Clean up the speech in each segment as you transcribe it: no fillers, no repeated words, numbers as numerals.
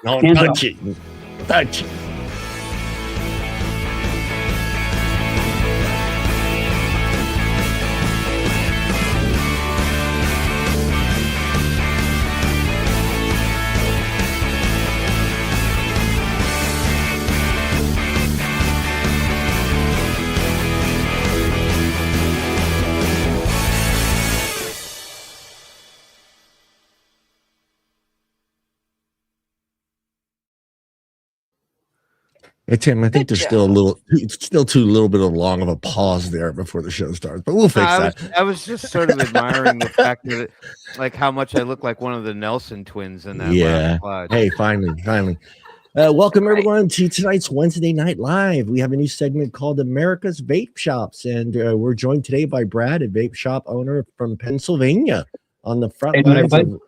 Don't Hands touch it. Touch it. Hey, Tim, I think there's still too little bit of long of a pause there before the show starts, but we'll fix that. I was just sort of admiring the fact that, like, how much I look like one of the Nelson twins in that last slide. Hey, finally. Welcome everyone to tonight's Wednesday Night Live. We have a new segment called America's Vape Shops, and we're joined today by Brad, a vape shop owner from Pennsylvania, on the front lines of,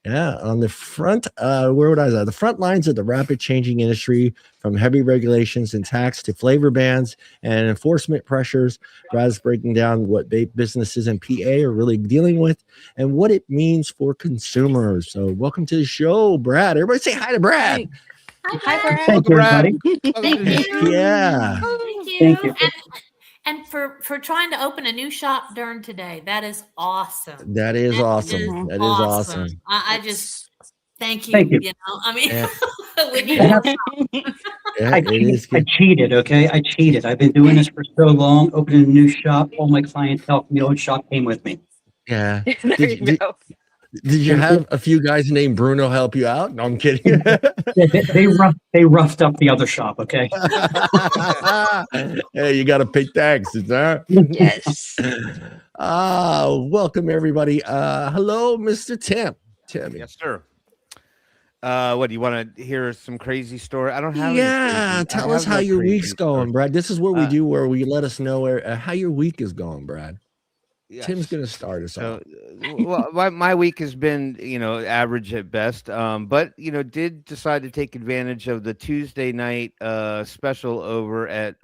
on the front, where would I say? The front lines of the rapid changing industry, from heavy regulations and tax to flavor bans and enforcement pressures. Brad's breaking down what vape businesses in PA are really dealing with and what it means for consumers. So welcome to the show, Brad. Everybody say hi to Brad. Hi, Brad. Thank you, everybody. Thank you. Yeah. Thank you. And for trying to open a new shop during today. That is awesome. That is awesome. That is awesome. I just thank you. Thank you. You know, I mean, I cheated, okay? I cheated. I've been doing this for so long, opening a new shop. All my clientele from the old shop came with me. Yeah. Did you have a few guys named Bruno help you out? No, I'm kidding. They roughed up the other shop, okay? Hey, you got to pay taxes, huh? Yes. Welcome, everybody. Hello, Mr. Tim. Yes, sir. What do you want to hear? Some crazy story? I don't have. Yeah, tell us how your week's going, Brad. This is what we do, where we let us know how your week is going, Brad. Yes. Tim's going to start us off. Well, my week has been, average at best. But, did decide to take advantage of the Tuesday night special over at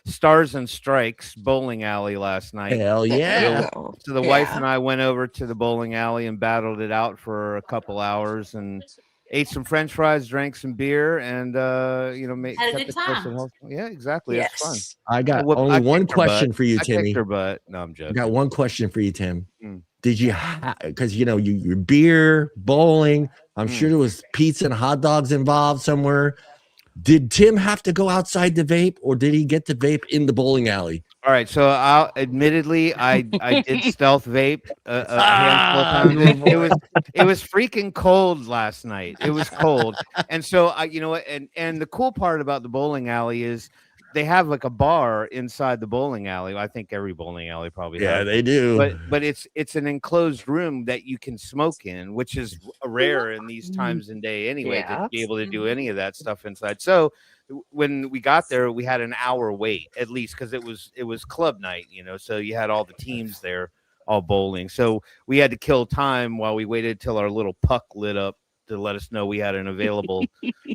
Stars and Strikes bowling alley last night. Hell yeah. So the wife and I went over to the bowling alley and battled it out for a couple hours and ate some French fries, drank some beer, and had a good time. Yeah, exactly. Yes. It's fun. I got only one question for you, Timmy. I kicked her butt. No, I'm joking. I got one question for you, Tim. Did you because your beer, bowling, I'm sure there was pizza and hot dogs involved somewhere. Did Tim have to go outside to vape, or did he get to vape in the bowling alley? All right, so admittedly I did stealth vape a handful of times. It was freaking cold last night. It was cold, and so and the cool part about the bowling alley is they have like a bar inside the bowling alley. I think every bowling alley probably has. They do. But it's an enclosed room that you can smoke in, which is rare in these times and day anyway, to be able to do any of that stuff inside. So when we got there, we had an hour wait at least, because it was club night, so you had all the teams there all bowling. So we had to kill time while we waited till our little puck lit up to let us know we had an available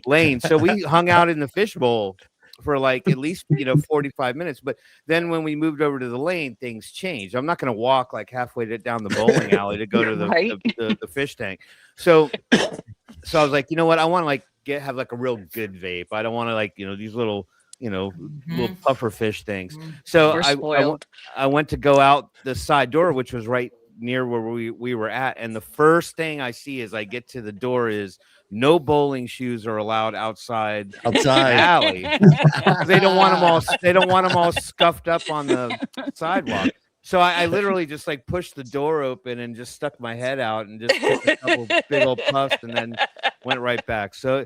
lane. So we hung out in the fishbowl for like at least 45 minutes. But then when we moved over to the lane, things changed. I'm not going to walk like halfway down the bowling alley to go to the fish tank. So I was like, you know what? I want to like have like a real good vape. I don't want to like these little little puffer fish things. So I went to go out the side door, which was right near where we were at, and the first thing I see as I get to the door is no bowling shoes are allowed outside the alley. They don't want them all scuffed up on the sidewalk. So I literally just like pushed the door open and just stuck my head out and just took a couple big old puffs and then went right back. So,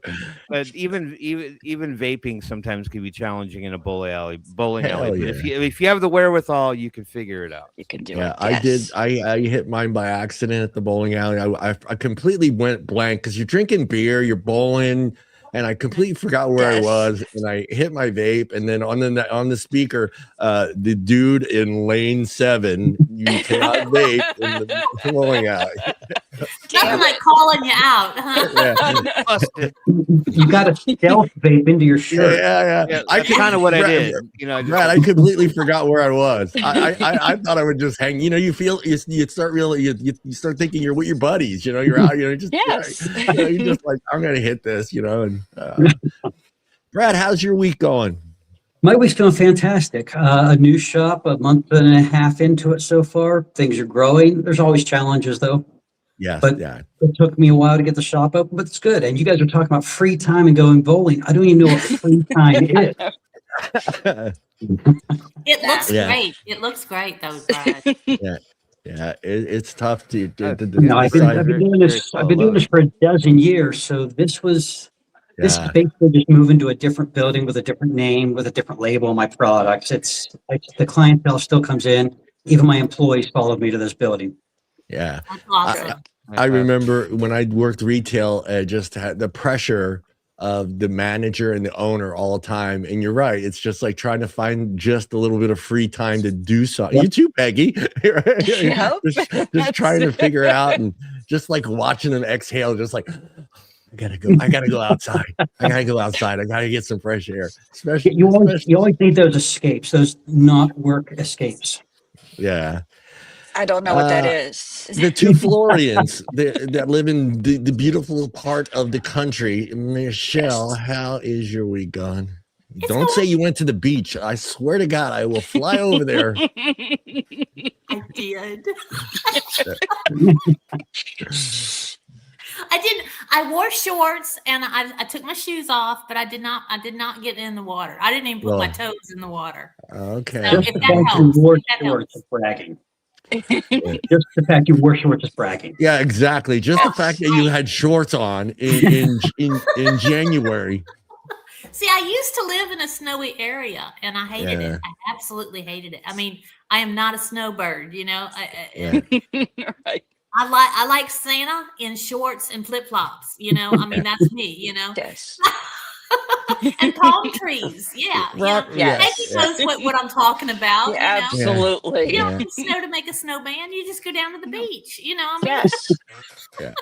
but even vaping sometimes can be challenging in a bowling alley. But if you have the wherewithal, you can figure it out. You can do it. Yeah, I did. I hit mine by accident at the bowling alley. I completely went blank because you're drinking beer, you're bowling. And I completely forgot where I was, and I hit my vape. And then on the speaker, the dude in lane 7, you cannot vape in the bowling alley. Nothing like calling you out, huh? Yeah. Busted. You got to stealth vape into your shirt. Yeah. Yeah, that's kind of what I did. You know, I just Brad, I completely forgot where I was. I thought I would just hang. You know, you start really you start thinking you're with your buddies. You know, you're out. You know, just Yes. you know, you're just like, I'm gonna hit this. You know, and Brad, how's your week going? My week's going fantastic. A new shop, a month and a half into it so far. Things are growing. There's always challenges though. Yes, But yeah. it took me a while to get the shop open, but it's good. And you guys are talking about free time and going bowling. I don't even know what free time is. It looks Yeah. great. It looks great, though, Brad. Yeah, it's tough to No, I've decide. been doing this. I've been doing this for a dozen years. So this is basically just moving to a different building with a different name, with a different label on my products. The clientele still comes in. Even my employees followed me to this building. Yeah. That's awesome. I remember when I worked retail, just had the pressure of the manager and the owner all the time. And you're right. It's just like trying to find just a little bit of free time to do something. Yep. You too, Peggy. Yep. just trying to figure out and just like watching them exhale, just like, I gotta go outside. I gotta get some fresh air. Especially You always need those escapes, those not work escapes. yeah. I don't know what that is. The two Floridians that live in the beautiful part of the country. Michelle, how is your week going? Don't say you went to the beach. I swear to God, I will fly over there. I did. I didn't. I wore shorts and I took my shoes off, but I did not get in the water. I didn't even put my toes in the water. Okay. So if that helps, that helps. Is bragging. Just the fact you wore shorts is bragging. Yeah, exactly. Just the fact that you had shorts on in January. See, I used to live in a snowy area, and I hated it. I absolutely hated it. I mean, I am not a snowbird, you know. Right. I like Santa in shorts and flip flops. You know, I mean that's me. You know. Yes. And palm trees, yeah. Right, You know, Peggy knows what I'm talking about. Yeah, you know? absolutely. You don't need snow to make a snowman. You just go down to the beach. You know, I mean, Yes. Yeah.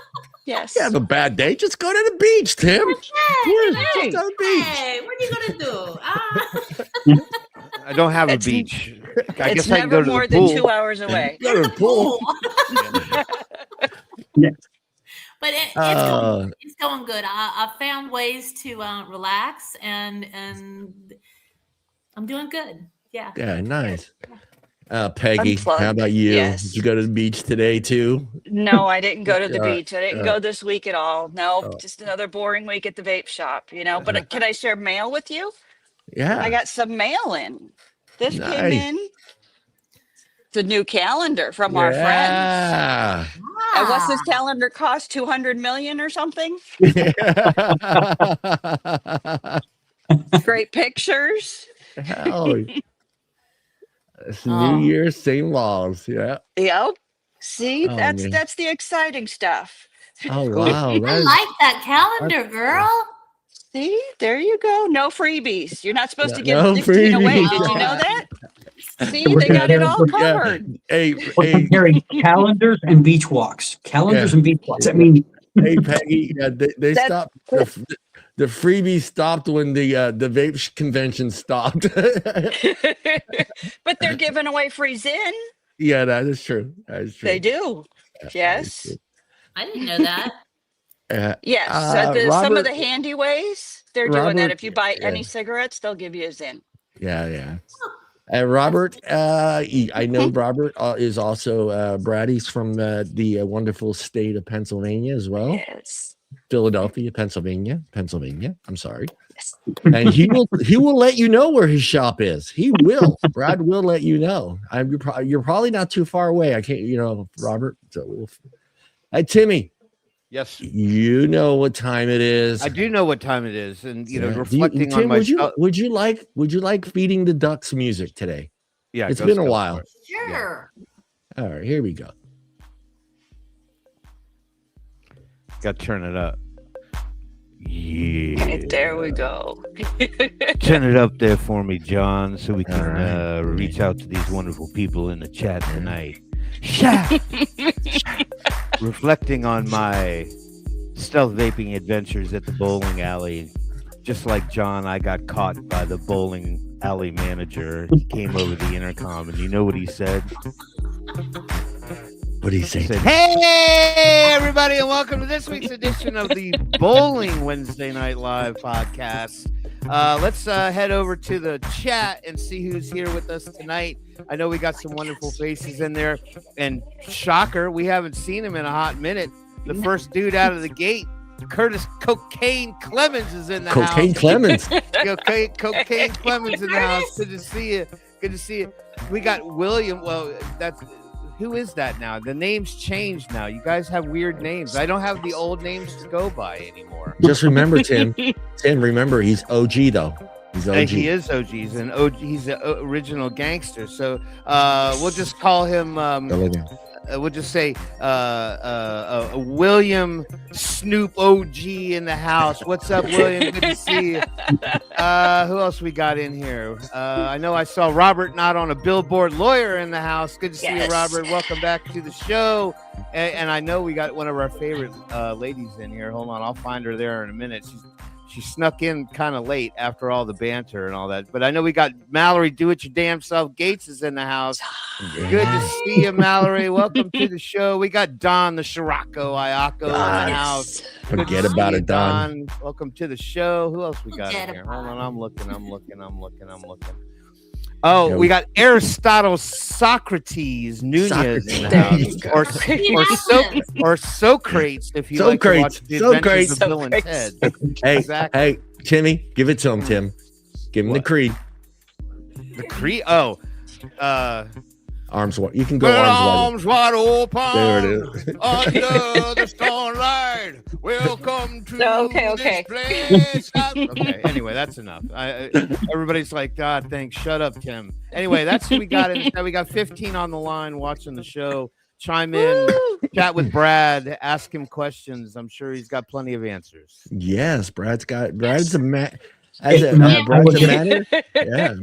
Yes. You have a bad day, just go to the beach, Tim. hey, Just go to the beach. hey, what are you gonna do? I don't have a It's- beach. I It's guess I can go never to more the than pool. 2 hours away. Go to the pool. But it's going good. I found ways to relax, and I'm doing good. Yeah. Yeah, nice. Peggy, Unplugged. how about you? Yes. Did you go to the beach today too? No, I didn't go to the Yeah, beach. I didn't yeah. go this week at all. No, Oh. just another boring week at the vape shop, you know. But can I share mail with you? Yeah. I got some mail in. This Nice. came in. It's a new calendar from our friends. Yeah. And what's this calendar cost? 200 million or something? Great pictures. Hell, it's Oh. New Year, same laws. Yeah. Yep. See, Oh, that's man. the exciting stuff. Oh wow. I that is- like that calendar, girl. See, there you go. No freebies. You're not supposed to give No 16 away. freebies. Did you know that? See, We're they got it all gonna- yeah. covered. Hey, We're hey, comparing calendars and beach walks. Calendars and beach walks. I mean, hey, Peggy. Yeah, they That- stopped. The freebie stopped when the vape convention stopped. But they're giving away free Zin. Yeah, that is true. That is true. They do. Yes. I didn't know that. Yes. Uh, Some Robert- of the handy ways, they're doing that. Robert- If you buy yeah. any cigarettes, they'll give you a Zin. Yeah. Robert, I know Robert is also Brady's from the wonderful state of Pennsylvania as well. Yes. Philadelphia, Pennsylvania. I'm sorry. Yes. And he will let you know where his shop is. He will. Brad will let you know. You're probably not too far away. I can't, Robert. So hey, Timmy. Yes, You know what time it is. I do know what time it is, and Yeah. reflecting Tim, on my. would you like feeding the ducks music today? Yeah, It's go been a for while. it. Sure. All right, here we go. Got to turn it up. Yeah. There we go. Turn it up there for me, John, so we can All right. reach out to these wonderful people in the chat tonight. Shout. reflecting on my stealth vaping adventures at the bowling alley. Just like John, I got caught by the bowling alley manager. He came over the intercom, and you know what he said? What do you say? He said, "Hey, everybody, and welcome to this week's edition of the Bowling Wednesday Night Live podcast." Let's head over to the chat and see who's here with us tonight. I know we got some wonderful faces in there, and shocker, we haven't seen him in a hot minute. The first dude out of the gate, Curtis Cocaine Clemens, is in the house. Cocaine Clemens. Cocaine Clemens in the house. Good to see you. Good to see you. We got William. Well, that's who is that now? The name's changed now. You guys have weird names. I don't have the old names to go by anymore. Just remember, Tim. Remember, he's OG though. He's OG. He is OG. He's an OG. He's an original gangster. So we'll just call him. We'll just say William Snoop OG in the house. What's up, William? Good to see you. Who else we got in here? I know I saw Robert Not on a Billboard Lawyer in the house. Good to see you, Robert. Welcome back to the show. And I know we got one of our favorite ladies in here. Hold on, I'll find her there in a minute. She snuck in kind of late after all the banter and all that. But I know we got Mallory Do It Your Damn Self Gates is in the house. Yeah. Good to see you, Mallory. Welcome to the show. We got Don the Shirako Ayako in the house. Forget about it, Don. Welcome to the show. Who else we got in here? Hold on, I'm looking. Oh, yeah, we got Aristotle Socrates Nunez in the house. Or Socrates, if you like to watch the Adventures of Bill and Ted. Hey, Timmy, give it to him, Tim. Give him the creed. The creed? Oh. Arms wide. You can go arms wide open. There it is. Under the starlight. Welcome to this place. Okay, anyway, that's enough. Everybody's like, God, thanks. Shut up, Tim. Anyway, that's who we got. We got 15 on the line watching the show. Chime in, chat with Brad, ask him questions. I'm sure he's got plenty of answers. Yes, Brad's a man. Brad's a man. Yeah,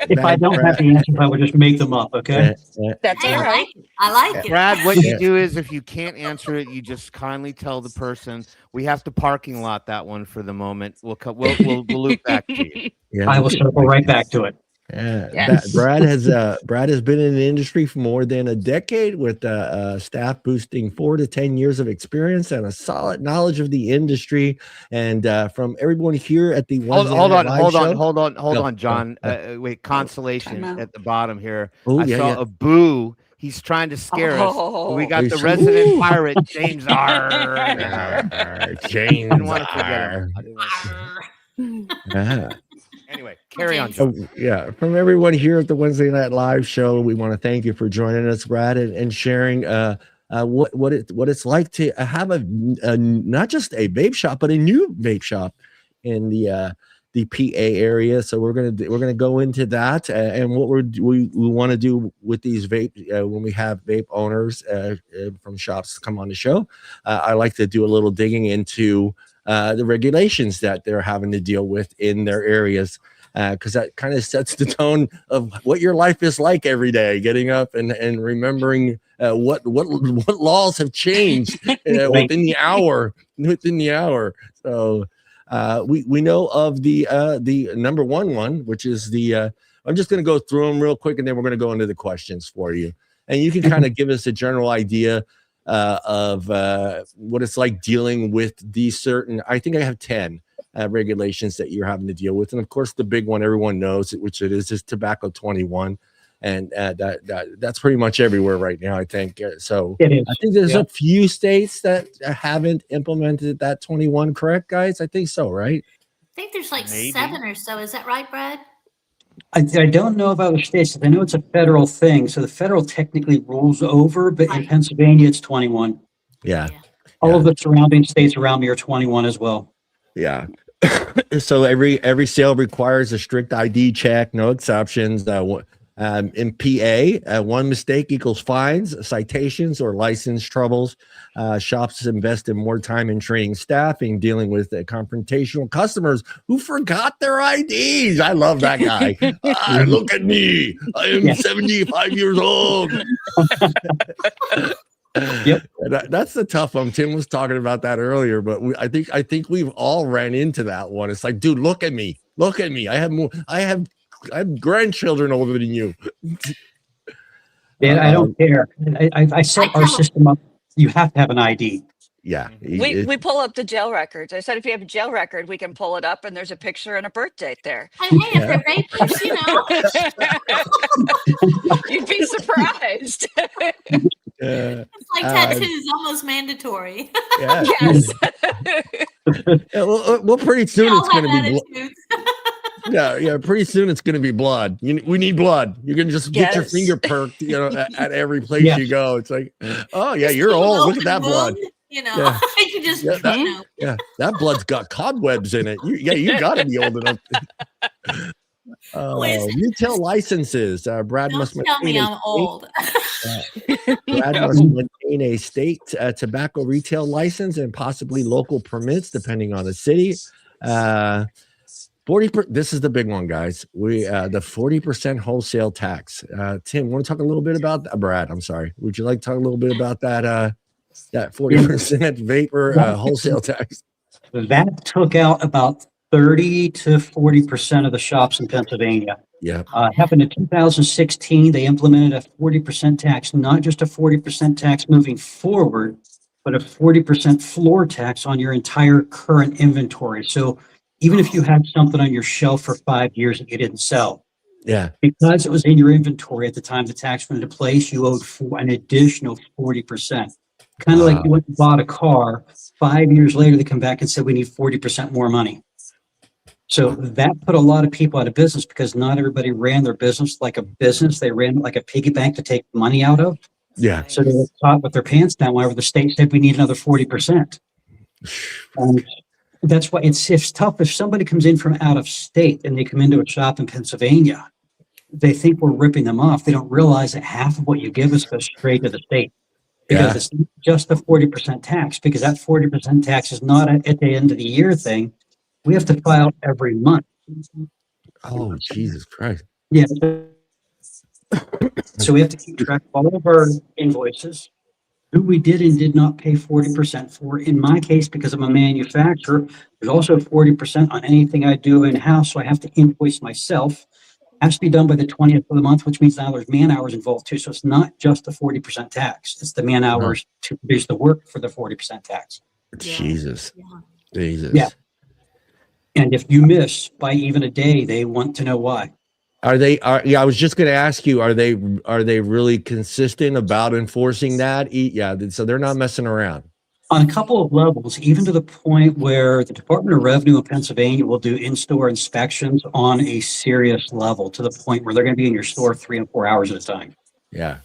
if I don't have the answers, I would just make them up. Okay, that's all right. I like it. Brad, what you do is if you can't answer it, you just kindly tell the person we have to parking lot that one for the moment. We'll loop back to you. Yeah. I will circle right back to it. Yeah, yes. Brad has been in the industry for more than a decade with staff boosting 4 to 10 years of experience and a solid knowledge of the industry. And from everyone here at the hold on, John. Wait, Consolation at the bottom here. I saw a boo. He's trying to scare us. We got the resident pirate, James R. James didn't want to forget him. Anyway, carry on. From everyone here at the Wednesday Night Live show, we want to thank you for joining us, Brad, and sharing what it's like to have a not just a vape shop, but a new vape shop in the PA area. So we're gonna go into that and what we want to do with these vape when we have vape owners from shops come on the show. I like to do a little digging into the regulations that they're having to deal with in their areas, because that kind of sets the tone of what your life is like every day, getting up and remembering what laws have changed within the hour. So we know of the number one, which is the I'm just going to go through them real quick, and then we're going to go into the questions for you, and you can kind of give us a general idea of what it's like dealing with these certain, I think I have 10 regulations that you're having to deal with. And of course, the big one everyone knows, which it is tobacco 21. And that's pretty much everywhere right now, I think. So I think there's a few states that haven't implemented that 21, correct, guys? I think so, right? I think there's like 7 or so. Is that right, Brad? I don't know about other states. I know it's a federal thing, so the federal technically rules over, but in Pennsylvania, it's 21. Yeah. All of the surrounding states around me are 21 as well. Yeah. So every sale requires a strict ID check, no exceptions. In PA, one mistake equals fines, citations, or license troubles. Shops invest in more time in training staff and dealing with confrontational customers who forgot their IDs. I love that guy. Look at me. I am 75 years old. Yep. That's the tough one. Tim was talking about that earlier, but I think we've all ran into that one. It's like, dude, look at me. I have grandchildren older than you. And I don't care. I set our system up. You have to have an ID. Yeah. We pull up the jail records. I said, if you have a jail record, we can pull it up and there's a picture and a birth date there. Hey, if they're vapors, you know. You'd be surprised. It's like tattoos, almost mandatory. Yeah. Yes. Well, pretty soon They it's all going to have be attitudes. yeah. Pretty soon it's going to be blood. We need blood. You can just get your Yes. finger perked, at every place Yeah. you go. It's like, oh yeah, Just you're keep old. Look at open that blood. wound, you know, Yeah. you can just, Yeah, that- you know. Yeah, that blood's got cobwebs in it. You got to be old enough. Retail licenses. Brad Don't must tell me maintain I'm old. Brad must maintain a state tobacco retail license and possibly local permits, depending on the city. 40. This is the big one, guys. The 40% wholesale tax. Tim, want to talk a little bit about that? Brad, I'm sorry. Would you like to talk a little bit about that? That 40% vapor wholesale tax. That took out about 30 to 40% of the shops in Pennsylvania. Yeah. Happened in 2016. They implemented a 40% tax, not just a 40% tax moving forward, but a 40% floor tax on your entire current inventory. So even if you had something on your shelf for 5 years that you didn't sell, Yeah. because it was in your inventory at the time the tax went into place, you owed an additional 40%. Kind of like you went and bought a car. 5 years later, they come back and said, we need 40% more money. So that put a lot of people out of business because not everybody ran their business like a business. They ran it like a piggy bank to take money out of. Yeah. So they were caught with their pants down whenever the state said we need another 40%. And that's why it's tough. If somebody comes in from out of state and they come into a shop in Pennsylvania, they think we're ripping them off. They don't realize that half of what you give us goes straight to the state. Because it's not just the 40% tax, because that 40% tax is not at the end of the year thing. We have to file every month. Oh, Jesus Christ. Yeah. So we have to keep track of all of our invoices, who we did and did not pay 40% for. In my case, because I'm a manufacturer, there's also 40% on anything I do in-house, so I have to invoice myself. Has to be done by the 20th of the month, which means now there's man hours involved too. So it's not just the 40% tax. It's the man hours to produce the work for the 40% tax. Jesus. Yeah. Jesus. Yeah. And if you miss by even a day, they want to know why. I was just going to ask you, are they really consistent about enforcing that? Yeah. So they're not messing around. On a couple of levels, even to the point where the Department of Revenue in Pennsylvania will do in-store inspections on a serious level, to the point where they're going to be in your store 3 and 4 hours at a time. Yeah.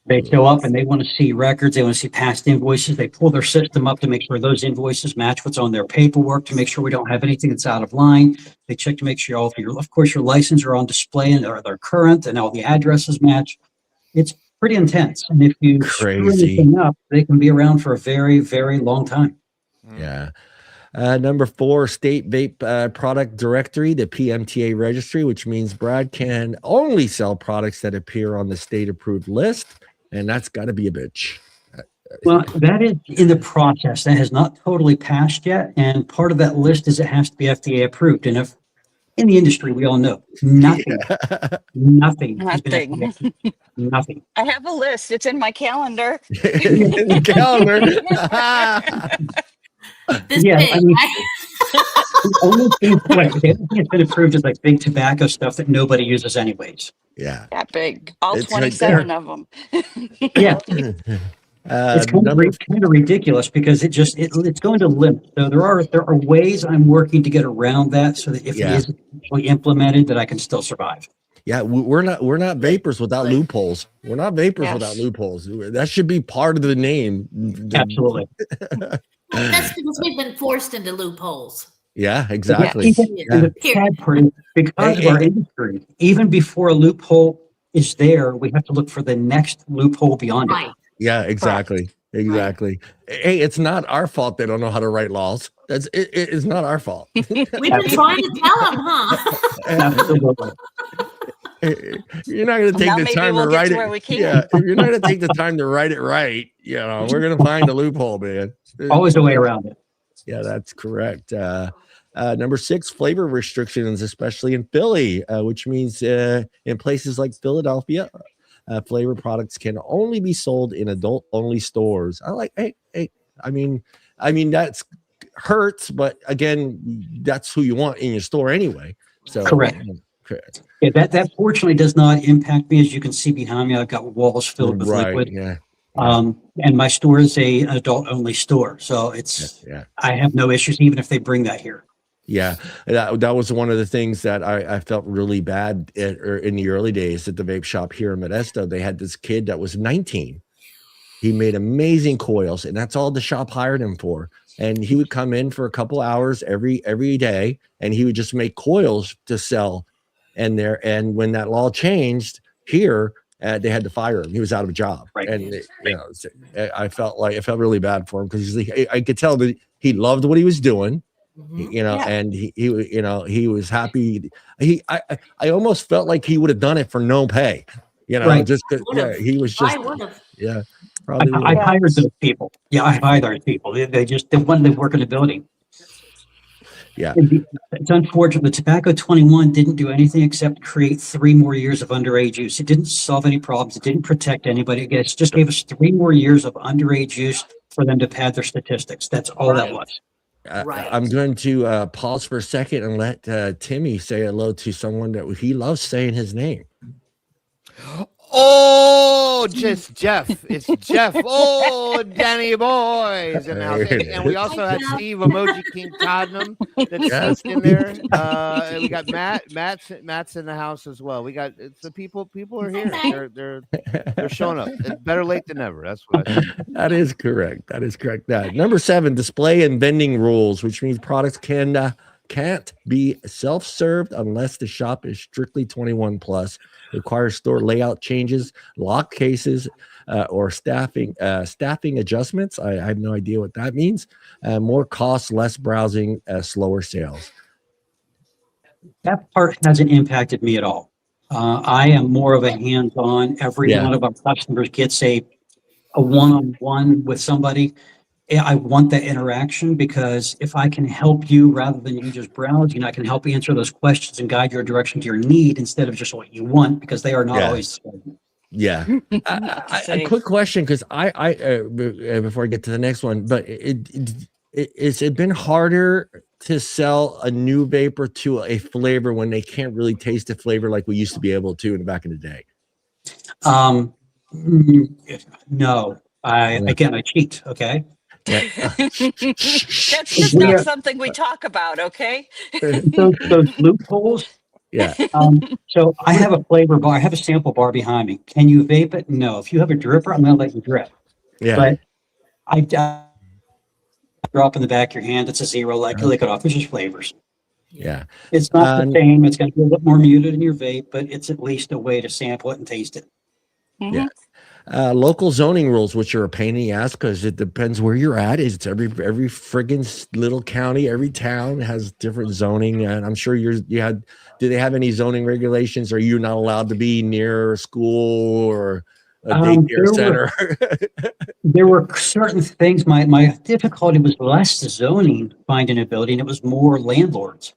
They show up and they want to see records. They want to see past invoices. They pull their system up to make sure those invoices match what's on their paperwork, to make sure we don't have anything that's out of line. They check to make sure all of your license are on display and they're current and all the addresses match. It's pretty intense. And if you screw anything up, they can be around for a very, very long time. Yeah. Number 4, state vape product directory, the PMTA registry, which means Brad can only sell products that appear on the state approved list. And that's got to be a bitch. Well, that is in the process. That has not totally passed yet. And part of that list is it has to be FDA approved. And if in the industry, we all know nothing has been FDA approved. Nothing. I have a list. It's in my calendar. In the calendar. This Yeah, big, I mean, right? the only thing that's been approved is like big tobacco stuff that nobody uses anyways. Yeah. That big. All It's right 27 of them. Yeah. It's kind of ridiculous because it's going to limit. So there are ways I'm working to get around that so that if it is actually implemented, that I can still survive. Yeah, we're not vapors without loopholes. We're not vapors without loopholes. That should be part of the name. Absolutely. That's because we've been forced into loopholes. Yeah, exactly. The sad part is because of our industry, even before a loophole is there, we have to look for the next loophole beyond it. Yeah, exactly. Exactly. Hey, it's not our fault they don't know how to write laws. It's not our fault. We've been trying to tell them, huh? Absolutely. You're not going to take Now the maybe time we'll to get write to it. where we can. Yeah, if you're not going to take the time to write it right, we're going to find a loophole, man. Always a way around it. Yeah, that's correct. Number 6, flavor restrictions, especially in Philly, which means in places like Philadelphia, flavor products can only be sold in adult-only stores. I mean, that's hurts, but again, that's who you want in your store anyway. So Correct. Yeah, that fortunately does not impact me. As you can see behind me, I've got walls filled with liquid. Yeah. And my store is an adult-only store, so I have no issues even if they bring that here. Yeah, that was one of the things that I felt really bad in the early days at the vape shop here in Modesto. They had this kid that was 19. He made amazing coils, and that's all the shop hired him for. And he would come in for a couple hours every day, and he would just make coils to sell. And when that law changed here, they had to fire him. He was out of a job, right. And I felt really bad for him because I could tell that he loved what he was doing. And he was happy. I almost felt like he would have done it for no pay, right. just he was just probably. I hired those people. Yeah, I hired those people. They wanted to work in the building. Yeah, it's unfortunate. The Tobacco 21 didn't do anything except create 3 more years of underage use. It didn't solve any problems. It didn't protect anybody. It just gave us 3 more years of underage use for them to pad their statistics. That's all that was. I'm going to pause for a second and let Timmy say hello to someone that he loves saying his name. Oh, just Jeff. It's Jeff. Oh, Danny boy is in the house. And we also had Steve Emoji King Tottenham that's in there. We got Matt. Matt's in the house as well. We got the people are here. They're showing up. It's better late than never. That's what I think. That is correct. Number 7, display and vending rules, which means products can't be self-served unless the shop is strictly 21 plus. Requires store layout changes, lock cases, or staffing adjustments. I have no idea what that means. More costs, less browsing, slower sales. That part hasn't impacted me at all. I am more of a hands-on. Every one of our customers gets a one-on-one with somebody. I want that interaction because if I can help you rather than you just browsing, I can help answer those questions and guide your direction to your need instead of just what you want, because they are not always. Yeah. A quick question, because I before I get to the next one, but it's been harder to sell a new vapor to a flavor when they can't really taste the flavor like we used to be able to in the back in the day. No, I cheat. Okay. That's just not something we talk about, okay? those loopholes. Yeah. So I have a flavor bar. I have a sample bar behind me. Can you vape it? No. If you have a dripper, I'm going to let you drip. Yeah. But I drop in the back of your hand. It's a 0. Lick it off. There's just flavors. Yeah. It's not the same. It's going to be a little more muted in your vape, but it's at least a way to sample it and taste it. Mm-hmm. Yeah. Local zoning rules, which are a pain in the ass because it depends where you're at. It's every friggin' little county, every town has different zoning, and I'm sure do they have any zoning regulations? Are you not allowed to be near a school or a daycare center? There were certain things. My difficulty was less the zoning finding a building. It was more landlords.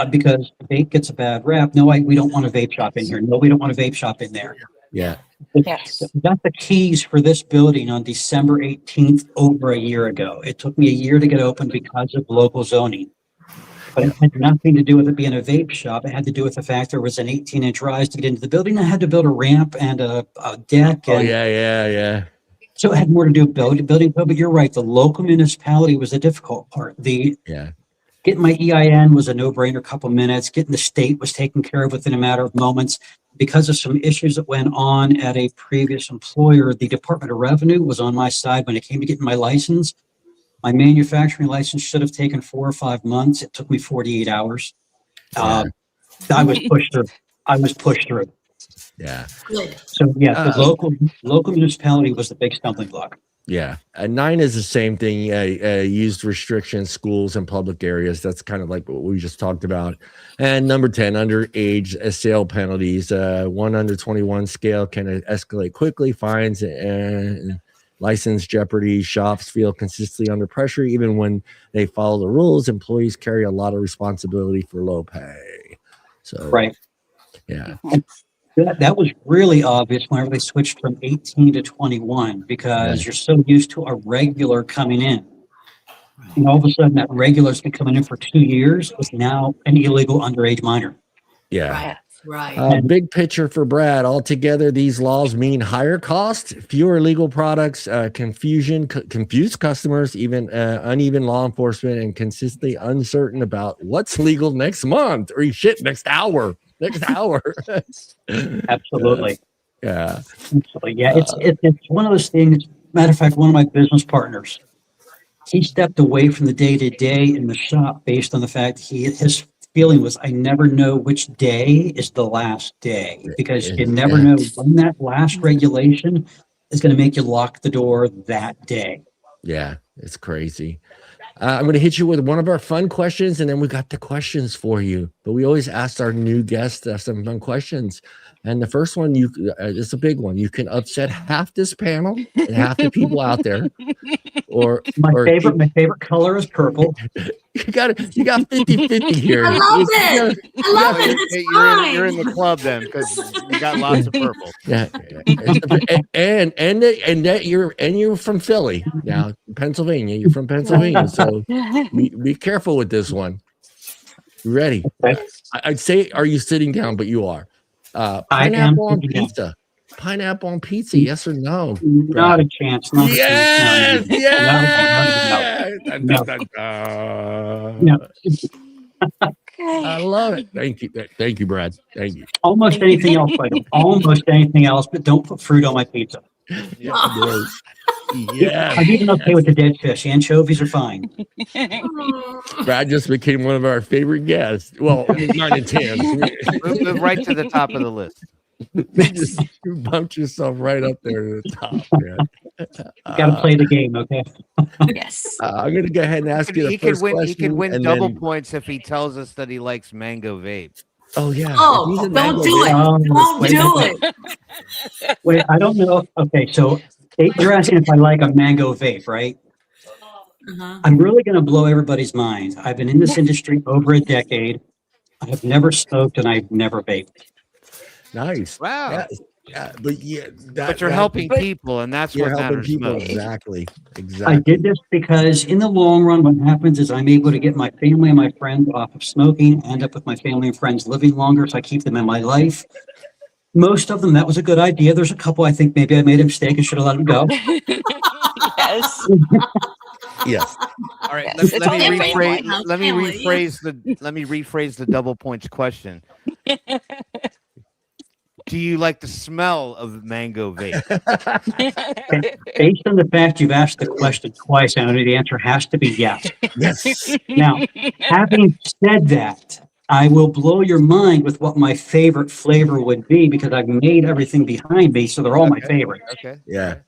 Because vape gets a bad rap. No, we don't want a vape shop in here. No, we don't want a vape shop in there. Yeah. Yes. Got the keys for this building on December 18th, over a year ago. It took me a year to get open because of local zoning. But it had nothing to do with it being a vape shop. It had to do with the fact there was an 18-inch rise to get into the building. I had to build a ramp and a deck. Oh, yeah. So it had more to do with building code. But you're right. The local municipality was the difficult part. Getting my EIN was a no-brainer, a couple minutes. Getting the state was taken care of within a matter of moments. Because of some issues that went on at a previous employer, the Department of Revenue was on my side when it came to getting my license. My manufacturing license should have taken 4 or 5 months. It took me 48 hours. I was pushed through. Yeah. Good. So the local municipality was the big stumbling block. Yeah, 9 is the same thing. Used restrictions, schools and public areas. That's kind of like what we just talked about. And number 10, underage sale penalties. 1 under 21 scale can escalate quickly. Fines and license jeopardy. Shops feel consistently under pressure, even when they follow the rules. Employees carry a lot of responsibility for low pay. So, Right. Yeah. That was really obvious whenever they switched from 18 to 21, because you're so used to a regular coming in. And all of a sudden, that regular's been coming in for 2 years is now an illegal underage minor. Yeah. Right. Big picture for Brad. Altogether, these laws mean higher cost, fewer legal products, confused customers, even uneven law enforcement, and consistently uncertain about what's legal next month or next hour. Absolutely. Yeah. Absolutely. Yeah. It's one of those things. Matter of fact, one of my business partners, he stepped away from the day to day in the shop based on the fact his feeling was, I never know which day is the last day, because you never know when that last regulation is going to make you lock the door that day. Yeah, it's crazy. I'm going to hit you with one of our fun questions, and then we got the questions for you. But we always ask our new guests some fun questions. And the first one, it's a big one. You can upset half this panel and half the people out there. My favorite color is purple. You got 50-50 here. I love it. It's fine. You're in the club then, because you got lots of purple. Yeah, and that you're from Philly now, Pennsylvania. You're from Pennsylvania, so be careful with this one. You ready? I'd say, are you sitting down? But you are. Pineapple on pizza. Pineapple on pizza, yes or no? Not a chance. Yes. No. I love it. Thank you, Brad. Thank you. Almost anything else, but don't put fruit on my pizza. Yeah. I'm even okay with the dead fish. Anchovies are fine. Brad just became one of our favorite guests. Well, 9 and 10. Move right to the top of the list. You bumped yourself right up there to the top, man. Got to play the game, okay? Yes. I'm going to go ahead and ask you the first question. He could win double points if he tells us that he likes mango vape. Oh, yeah. Oh, don't do it. Don't do it. Wait, I don't know. Okay, so you're asking if I like a mango vape, right? I'm really going to blow everybody's mind. I've been in this industry over a decade. I have never smoked and I've never vaped. Nice. Wow. Yeah, but you're helping people, and that's what matters most. Exactly. I did this because in the long run, what happens is I'm able to get my family and my friends off of smoking, end up with my family and friends living longer, so I keep them in my life. Most of them, that was a good idea. There's a couple I think maybe I made a mistake and should have let them go. Yes. Yes. All right. Yes. Let me rephrase the double points question. Do you like the smell of mango vape? Based on the fact you've asked the question twice, Anthony, the answer has to be yes. Yes. Now, having said that, I will blow your mind with what my favorite flavor would be, because I've made everything behind me, so they're all my favorite. Okay. Yeah.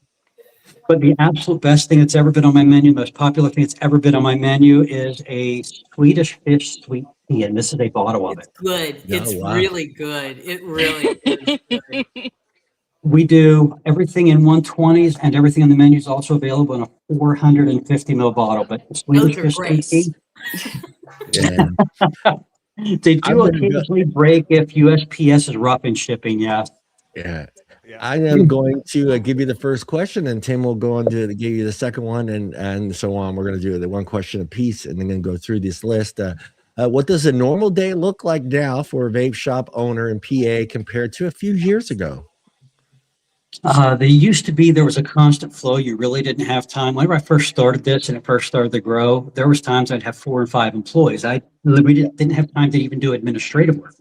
But the absolute best thing that's ever been on my menu, the most popular thing that's ever been on my menu, is a Swedish fish sweet tea, and this is a bottle of it. Good. Oh, It's wow. really good. It really is good. We do everything in 120s, and everything on the menu is also available in a 450 ml bottle. But Swedish Those are fish sweet great. tea, Yeah. they do occasionally break if USPS is rough in shipping. Yeah. Yeah. I am going to give you the first question, and Tim will go on to give you the second one, and so on. We're going to do the one question apiece, and then going to go through this list. What does a normal day look like now for a vape shop owner in PA compared to a few years ago? There was a constant flow. You really didn't have time. Whenever I first started this and it first started to grow, there was times I'd have 4 or 5 employees. I literally didn't have time to even do administrative work.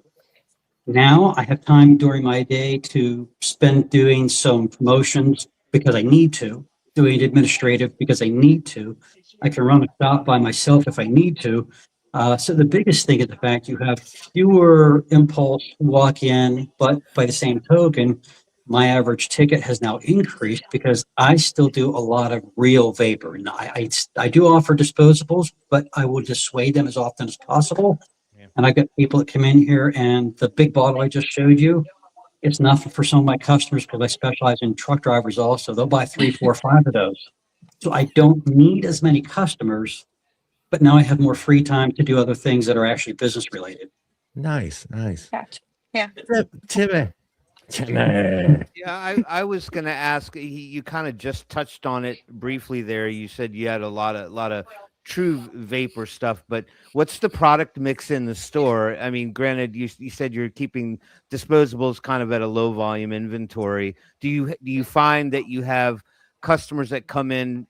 Now I have time during my day to spend doing some promotions because I need to, doing administrative because I need to. I can run a shop by myself if I need to. So the biggest thing is the fact you have fewer impulse walk in, but by the same token, my average ticket has now increased because I still do a lot of real vapor. And I do offer disposables, but I will dissuade them as often as possible. Yeah. And I got people that come in here, and the big bottle I just showed you, it's nothing for some of my customers because I specialize in truck drivers also. They'll buy 3, 4, 5 of those. So I don't need as many customers, but now I have more free time to do other things that are actually business related. Nice. Gotcha. Yeah. Timmy. Yeah, I was gonna ask. You kind of just touched on it briefly there. You said you had a lot of true vapor stuff, but what's the product mix in the store? I mean, granted, you said you're keeping disposables kind of at a low volume inventory. Do you find that you have customers that come in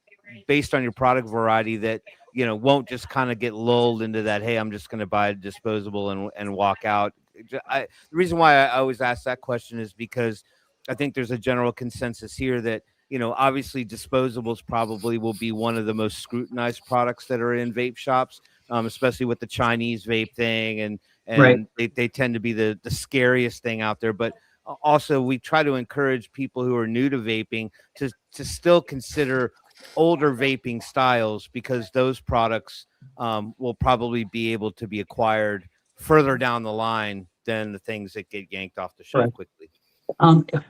based on your product variety that won't just kind of get lulled into that, hey, I'm just going to buy a disposable and walk out? The reason why I always ask that question is because I think there's a general consensus here that obviously disposables probably will be one of the most scrutinized products that are in vape shops, especially with the Chinese vape thing, and Right. they tend to be the scariest thing out there. But also we try to encourage people who are new to vaping to still consider older vaping styles, because those products will probably be able to be acquired further down the line than the things that get yanked off the shelf quickly.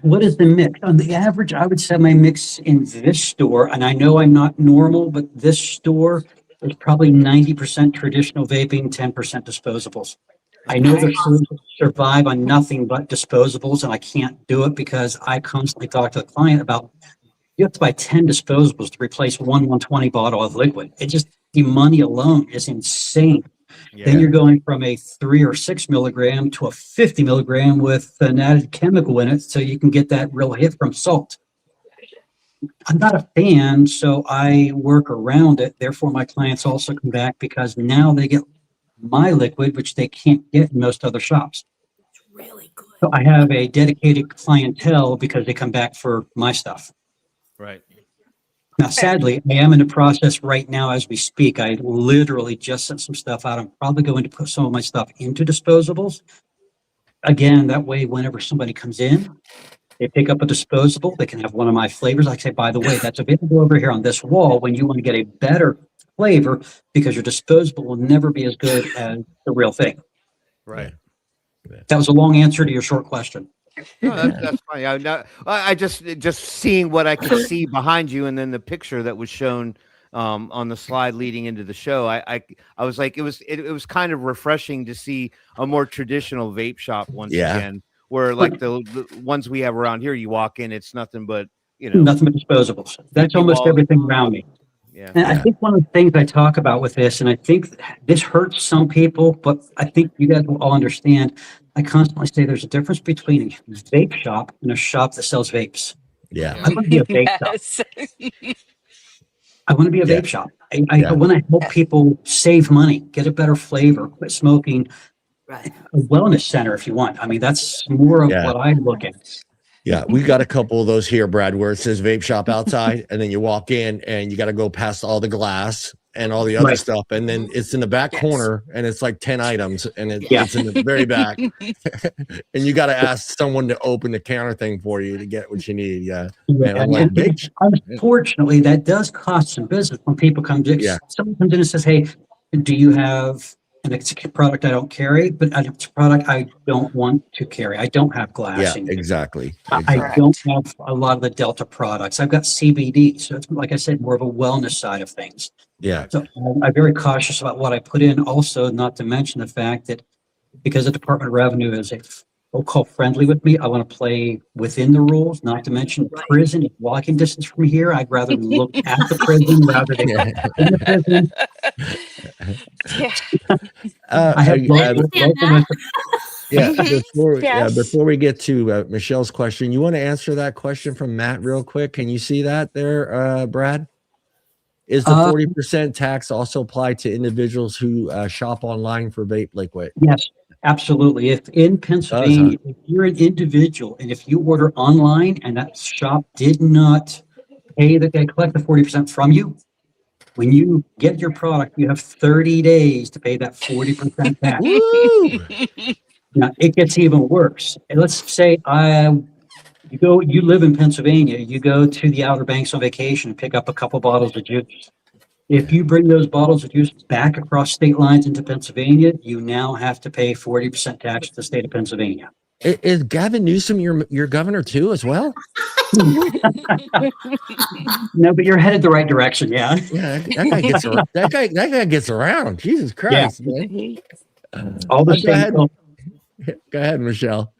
What is the mix? On the average, I would say my mix in this store, and I know I'm not normal, but this store is probably 90% traditional vaping, 10% disposables. I know there's some that survive on nothing but disposables, and I can't do it because I constantly talk to the client about, you have to buy 10 disposables to replace one 120 bottle of liquid. It just, the money alone is insane. Yeah. Then you're going from a 3 or 6 milligram to a 50 milligram with an added chemical in it, so you can get that real hit from salt. I'm not a fan, so I work around it. Therefore, my clients also come back because now they get my liquid, which they can't get in most other shops. It's really good. So I have a dedicated clientele because they come back for my stuff. Right. Now, sadly, I am in the process right now as we speak. I literally just sent some stuff out. I'm probably going to put some of my stuff into disposables. Again, that way, whenever somebody comes in, they pick up a disposable, they can have one of my flavors. I say, by the way, that's available over here on this wall when you want to get a better flavor, because your disposable will never be as good as the real thing. Right. That was a long answer to your short question. No, that's fine. I just seeing what I could see behind you, and then the picture that was shown on the slide leading into the show. I was like, it was kind of refreshing to see a more traditional vape shop once again, where like the ones we have around here, you walk in, it's nothing but nothing but disposables. That's almost everything around me. Yeah. And I think one of the things I talk about with this, and I think this hurts some people, but I think you guys will all understand. I constantly say there's a difference between a vape shop and a shop that sells vapes. Yeah. I want to be a vape shop. I want to be a vape shop. I want to help people save money, get a better flavor, quit smoking. Right. A wellness center, if you want. I mean, that's more of what I look at. Yeah, we got a couple of those here, Brad, where it says vape shop outside, and then you walk in and you got to go past all the glass and all the other stuff. And then it's in the back corner, and it's like 10 items, and it's in the very back. And you got to ask someone to open the counter thing for you to get what you need. Yeah. Unfortunately, that does cost some business when people come to, someone comes in and says, hey, do you have, and it's a product I don't carry, but it's a product I don't want to carry. I don't have glass. Yeah, exactly. I don't have a lot of the Delta products. I've got CBD. So it's, like I said, more of a wellness side of things. Yeah. So I'm very cautious about what I put in. Also, not to mention the fact that because the Department of Revenue is so-called friendly with me, I want to play within the rules, not to mention prison is walking distance from here. I'd rather look at the prison rather than in the prison. I have before we get to Michelle's question, you want to answer that question from Matt real quick? Can you see that there, Brad? Is the 40% tax also applied to individuals who shop online for vape liquid? Yes, absolutely. If in Pennsylvania, if you're an individual and if you order online and that shop did not pay that they collect the 40% from you, when you get your product, you have 30 days to pay that 40% tax. Now, it gets even worse. And let's say You live in Pennsylvania, you go to the Outer Banks on vacation and pick up a couple bottles of juice. If you bring those bottles of juice back across state lines into Pennsylvania, you now have to pay 40% tax to the state of Pennsylvania. Is Gavin Newsom your governor too as well? No, but you're headed the right direction. Yeah. Yeah, that guy gets around. That guy gets around. Jesus Christ, man. All the Go ahead. state. Go ahead, Michelle.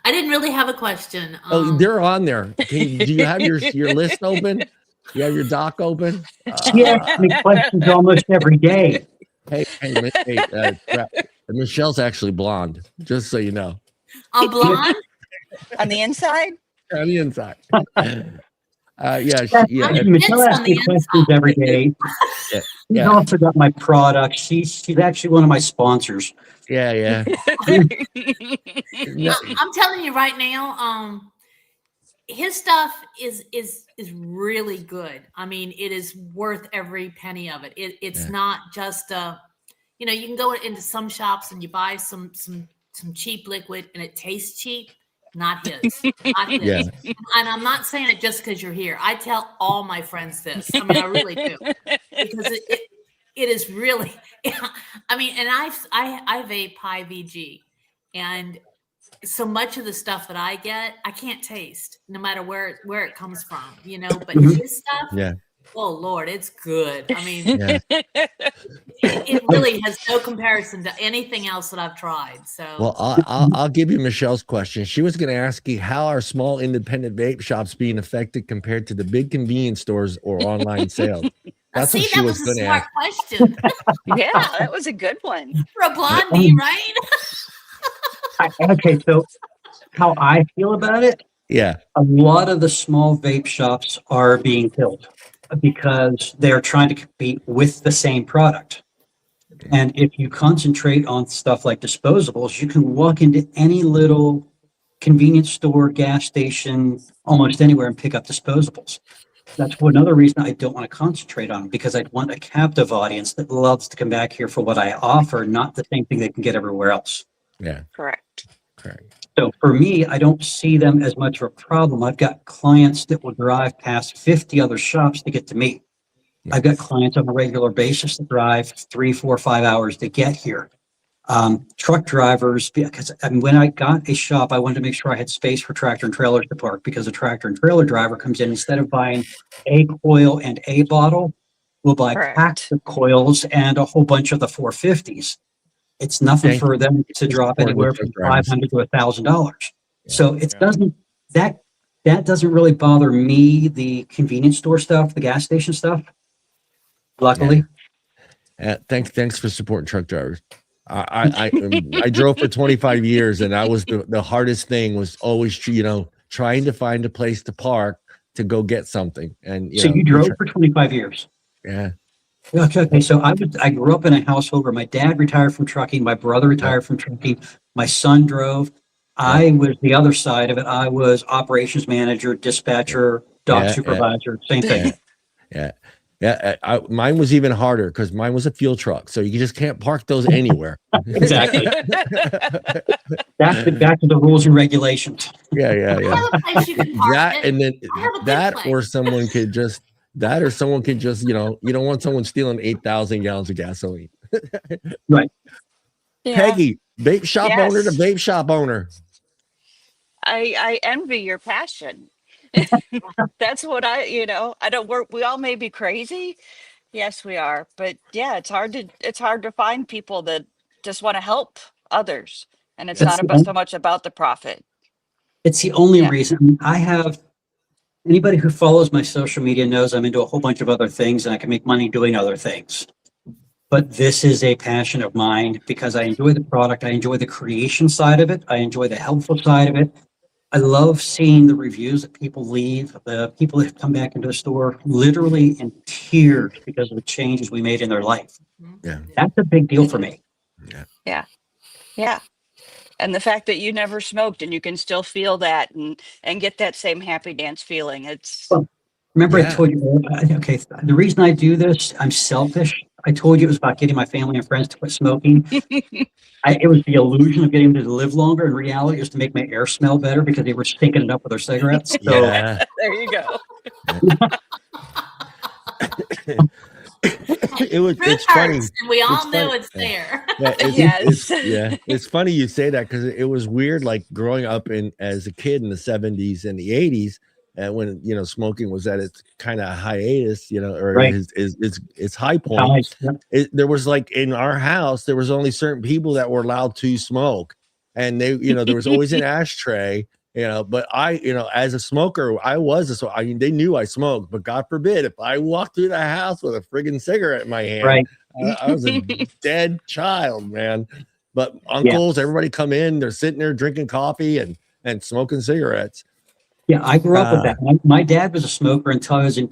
I didn't really have a question. Oh, they're on there. Do you have your list open? You have your doc open? She asks me questions almost every day. Hey, Michelle's actually blonde, just so you know. I'm blonde. On the inside? On the inside. Michelle asks me questions every day. She's also got my products. She's actually one of my sponsors. Yeah. I'm telling you right now, his stuff is really good. I mean, it is worth every penny of it. It's not just you can go into some shops and you buy some cheap liquid and it tastes cheap. Not his. Not his. Yeah. And I'm not saying it just because you're here. I tell all my friends this. I mean, I really do. Because it is really, I mean, and I vape high VG. And so much of the stuff that I get, I can't taste no matter where it comes from, but his stuff, oh Lord, it's good. I mean, it really has no comparison to anything else that I've tried. So, well, I'll give you Michelle's question. She was going to ask you, how are small independent vape shops being affected compared to the big convenience stores or online sales? That's what she was going to ask. Question. Yeah, that was a good one for a blondie, right? Okay, so how I feel about it? Yeah, a lot of the small vape shops are being killed because they're trying to compete with the same product. And if you concentrate on stuff like disposables, you can walk into any little convenience store, gas station, almost anywhere and pick up disposables. That's another reason I don't want to concentrate on them, because I want a captive audience that loves to come back here for what I offer, not the same thing they can get everywhere else. Yeah. Correct. So for me, I don't see them as much of a problem. I've got clients that will drive past 50 other shops to get to me. I've got clients on a regular basis that drive 3, 4, 5 hours to get here. Truck drivers, because when I got a shop, I wanted to make sure I had space for tractor and trailers to park, because a tractor and trailer driver comes in, instead of buying a coil and a bottle, will buy packs of coils and a whole bunch of the 450s. It's nothing for them to drop anywhere from $500 to $1,000. So it doesn't, that doesn't really bother me, the convenience store stuff, the gas station stuff, luckily. Thanks for supporting truck drivers. I drove for 25 years, and that was the hardest thing, was always, trying to find a place to park to go get something. And you drove for 25 years. Yeah. Okay, so I grew up in a household where my dad retired from trucking, my brother retired from trucking, my son drove. I was the other side of it. I was operations manager, dispatcher, dock supervisor, same thing. Mine was even harder, because mine was a fuel truck, so you just can't park those anywhere. Exactly. Back to the rules and regulations. Yeah. That, and then or someone could just. You don't want someone stealing 8,000 gallons of gasoline. Right. Yeah. Peggy, vape shop owner to vape shop owner. I envy your passion. That's what I don't work. We all may be crazy. Yes, we are. But yeah, it's hard to find people that just want to help others. And it's not so much about the profit. It's the only reason. Anybody who follows my social media knows I'm into a whole bunch of other things, and I can make money doing other things. But this is a passion of mine, because I enjoy the product. I enjoy the creation side of it. I enjoy the helpful side of it. I love seeing the reviews that people leave, the people that come back into the store literally in tears because of the changes we made in their life. Yeah. That's a big deal for me. Yeah. And the fact that you never smoked and you can still feel that and get that same happy dance feeling. It's remember I told you, okay, the reason I do this, I'm selfish. I told you it was about getting my family and friends to quit smoking. It was the illusion of getting them to live longer. In reality, it was to make my air smell better because they were stinking it up with their cigarettes. So, Yeah. There you go. It's Truth funny. hurts, and we all It's know funny. it's there. Yeah, Yes. it's funny you say that because it was weird, like growing up as a kid in the 70s and the 80s, when smoking was at its kind of hiatus, or Right. its high point. There was like in our house, there was only certain people that were allowed to smoke, and they, there was always an ashtray. But I, as a smoker, they knew I smoked, but God forbid if I walked through the house with a friggin' cigarette in my hand, Right. I was a dead child, man. But uncles, everybody come in, they're sitting there drinking coffee and smoking cigarettes. Yeah, I grew up with that. My dad was a smoker until I was in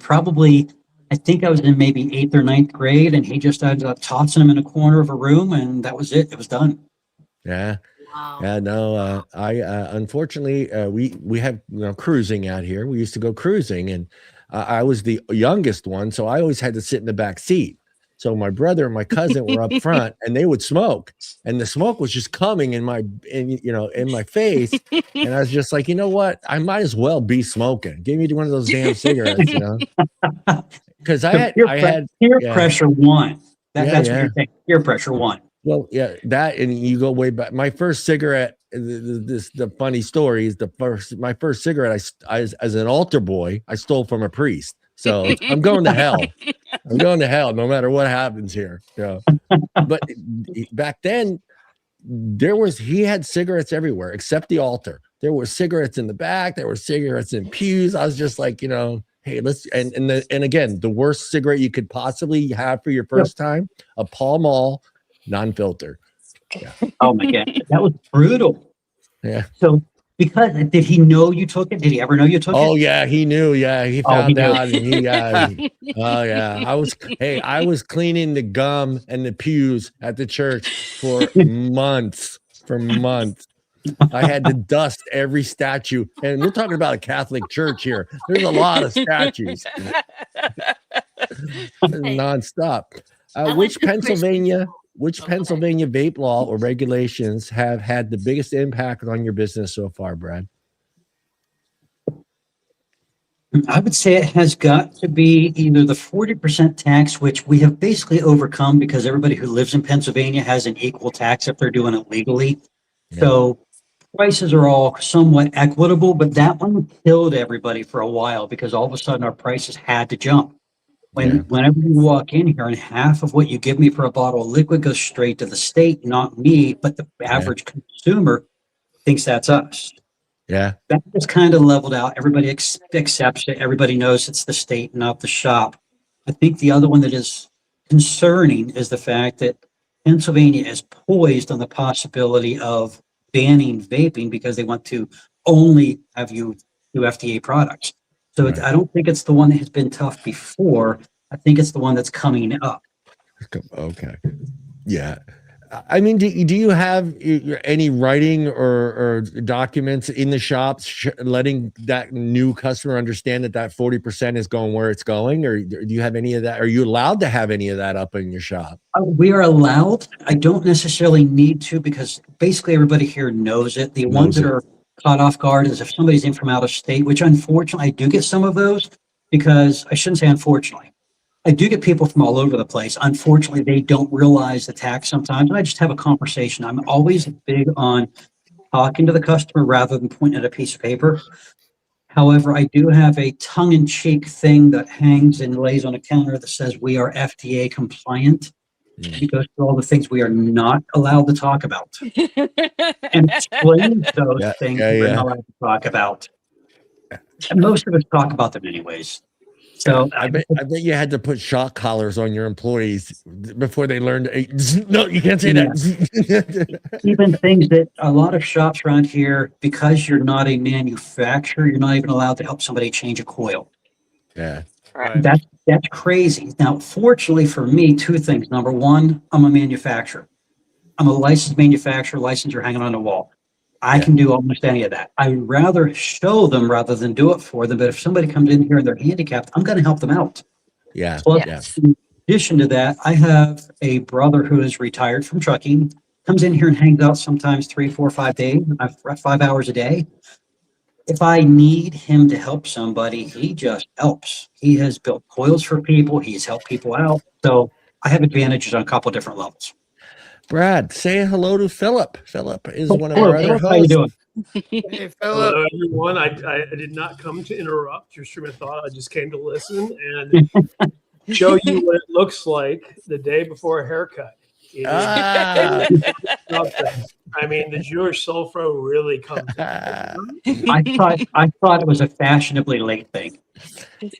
I think I was in maybe 8th or 9th grade, and he just ended up tossing them in a corner of a room, and that was it. It was done. Yeah. Wow. Yeah, no, I unfortunately we have cruising out here. We used to go cruising, and I was the youngest one, so I always had to sit in the back seat. So my brother and my cousin were up front, and they would smoke, and the smoke was just coming in my face, and I was just like, you know what, I might as well be smoking. Give me one of those damn cigarettes, because I had peer pressure won. That's what you're saying. Peer pressure won. Well, yeah, that, and you go way back. My first cigarette, the funny story is my first cigarette, I as an altar boy, I stole from a priest. So I'm going to hell. I'm going to hell no matter what happens here. But back then, he had cigarettes everywhere except the altar. There were cigarettes in the back. There were cigarettes in pews. I was just like, hey, let's, and again, the worst cigarette you could possibly have for your first time, a Pall Mall non-filter. Yeah. Oh my God, that was brutal. Yeah. So, because did he know you took it? Did he ever know you took it? Oh yeah, he knew. Yeah, he found out, and oh yeah, I was cleaning the gum and the pews at the church for months. I had to dust every statue, and we're talking about a Catholic church here. There's a lot of statues, nonstop. Which Pennsylvania vape law or regulations have had the biggest impact on your business so far, Brad? I would say it has got to be either the 40% tax, which we have basically overcome because everybody who lives in Pennsylvania has an equal tax if they're doing it legally. Yeah. So prices are all somewhat equitable, but that one killed everybody for a while because all of a sudden our prices had to jump. Whenever you walk in here and half of what you give me for a bottle of liquid goes straight to the state, not me, but the average consumer thinks that's us. Yeah. That just kind of leveled out. Everybody accepts it. Everybody knows it's the state, not the shop. I think the other one that is concerning is the fact that Pennsylvania is poised on the possibility of banning vaping because they want to only have you do FDA products. So I don't think it's the one that has been tough before. I think it's the one that's coming up. Okay. Yeah. I mean, do you have any writing or documents in the shops letting that new customer understand that 40% is going where it's going? Or do you have any of that? Are you allowed to have any of that up in your shop? We are allowed. I don't necessarily need to because basically everybody here knows it. The ones that are caught off guard is if somebody's in from out of state, which unfortunately I do get some of those because I shouldn't say unfortunately. I do get people from all over the place. Unfortunately, they don't realize the tax sometimes. And I just have a conversation. I'm always big on talking to the customer rather than pointing at a piece of paper. However, I do have a tongue-in-cheek thing that hangs and lays on a counter that says we are FDA compliant. It goes through all the things we are not allowed to talk about and explains those things we're not allowed to talk about. And most of us talk about them anyways. So I bet you had to put shock collars on your employees before they learned. No, you can't say that. Even things that a lot of shops around here, because you're not a manufacturer, you're not even allowed to help somebody change a coil. Yeah. Right. That's crazy. Now, fortunately for me, two things. Number one, I'm a manufacturer. I'm a licensed manufacturer, licensure hanging on the wall. I can do almost any of that. I'd rather show them rather than do it for them. But if somebody comes in here and they're handicapped, I'm going to help them out. Yeah. Plus, addition to that, I have a brother who is retired from trucking, comes in here and hangs out sometimes 3, 4, 5 days, 5 hours a day. If I need him to help somebody, he just helps. He has built coils for people. He's helped people out. So I have advantages on a couple different levels. Brad, say hello to Philip. Philip is one of Hello, our other Philip, how you hosts. doing? Hey, Hello, Philip. everyone. I did not come to interrupt your stream of thought. I just came to listen and show you what it looks like the day before a haircut. Ah. I mean, the Jewish sulfur really comes in. I thought it was a fashionably late thing.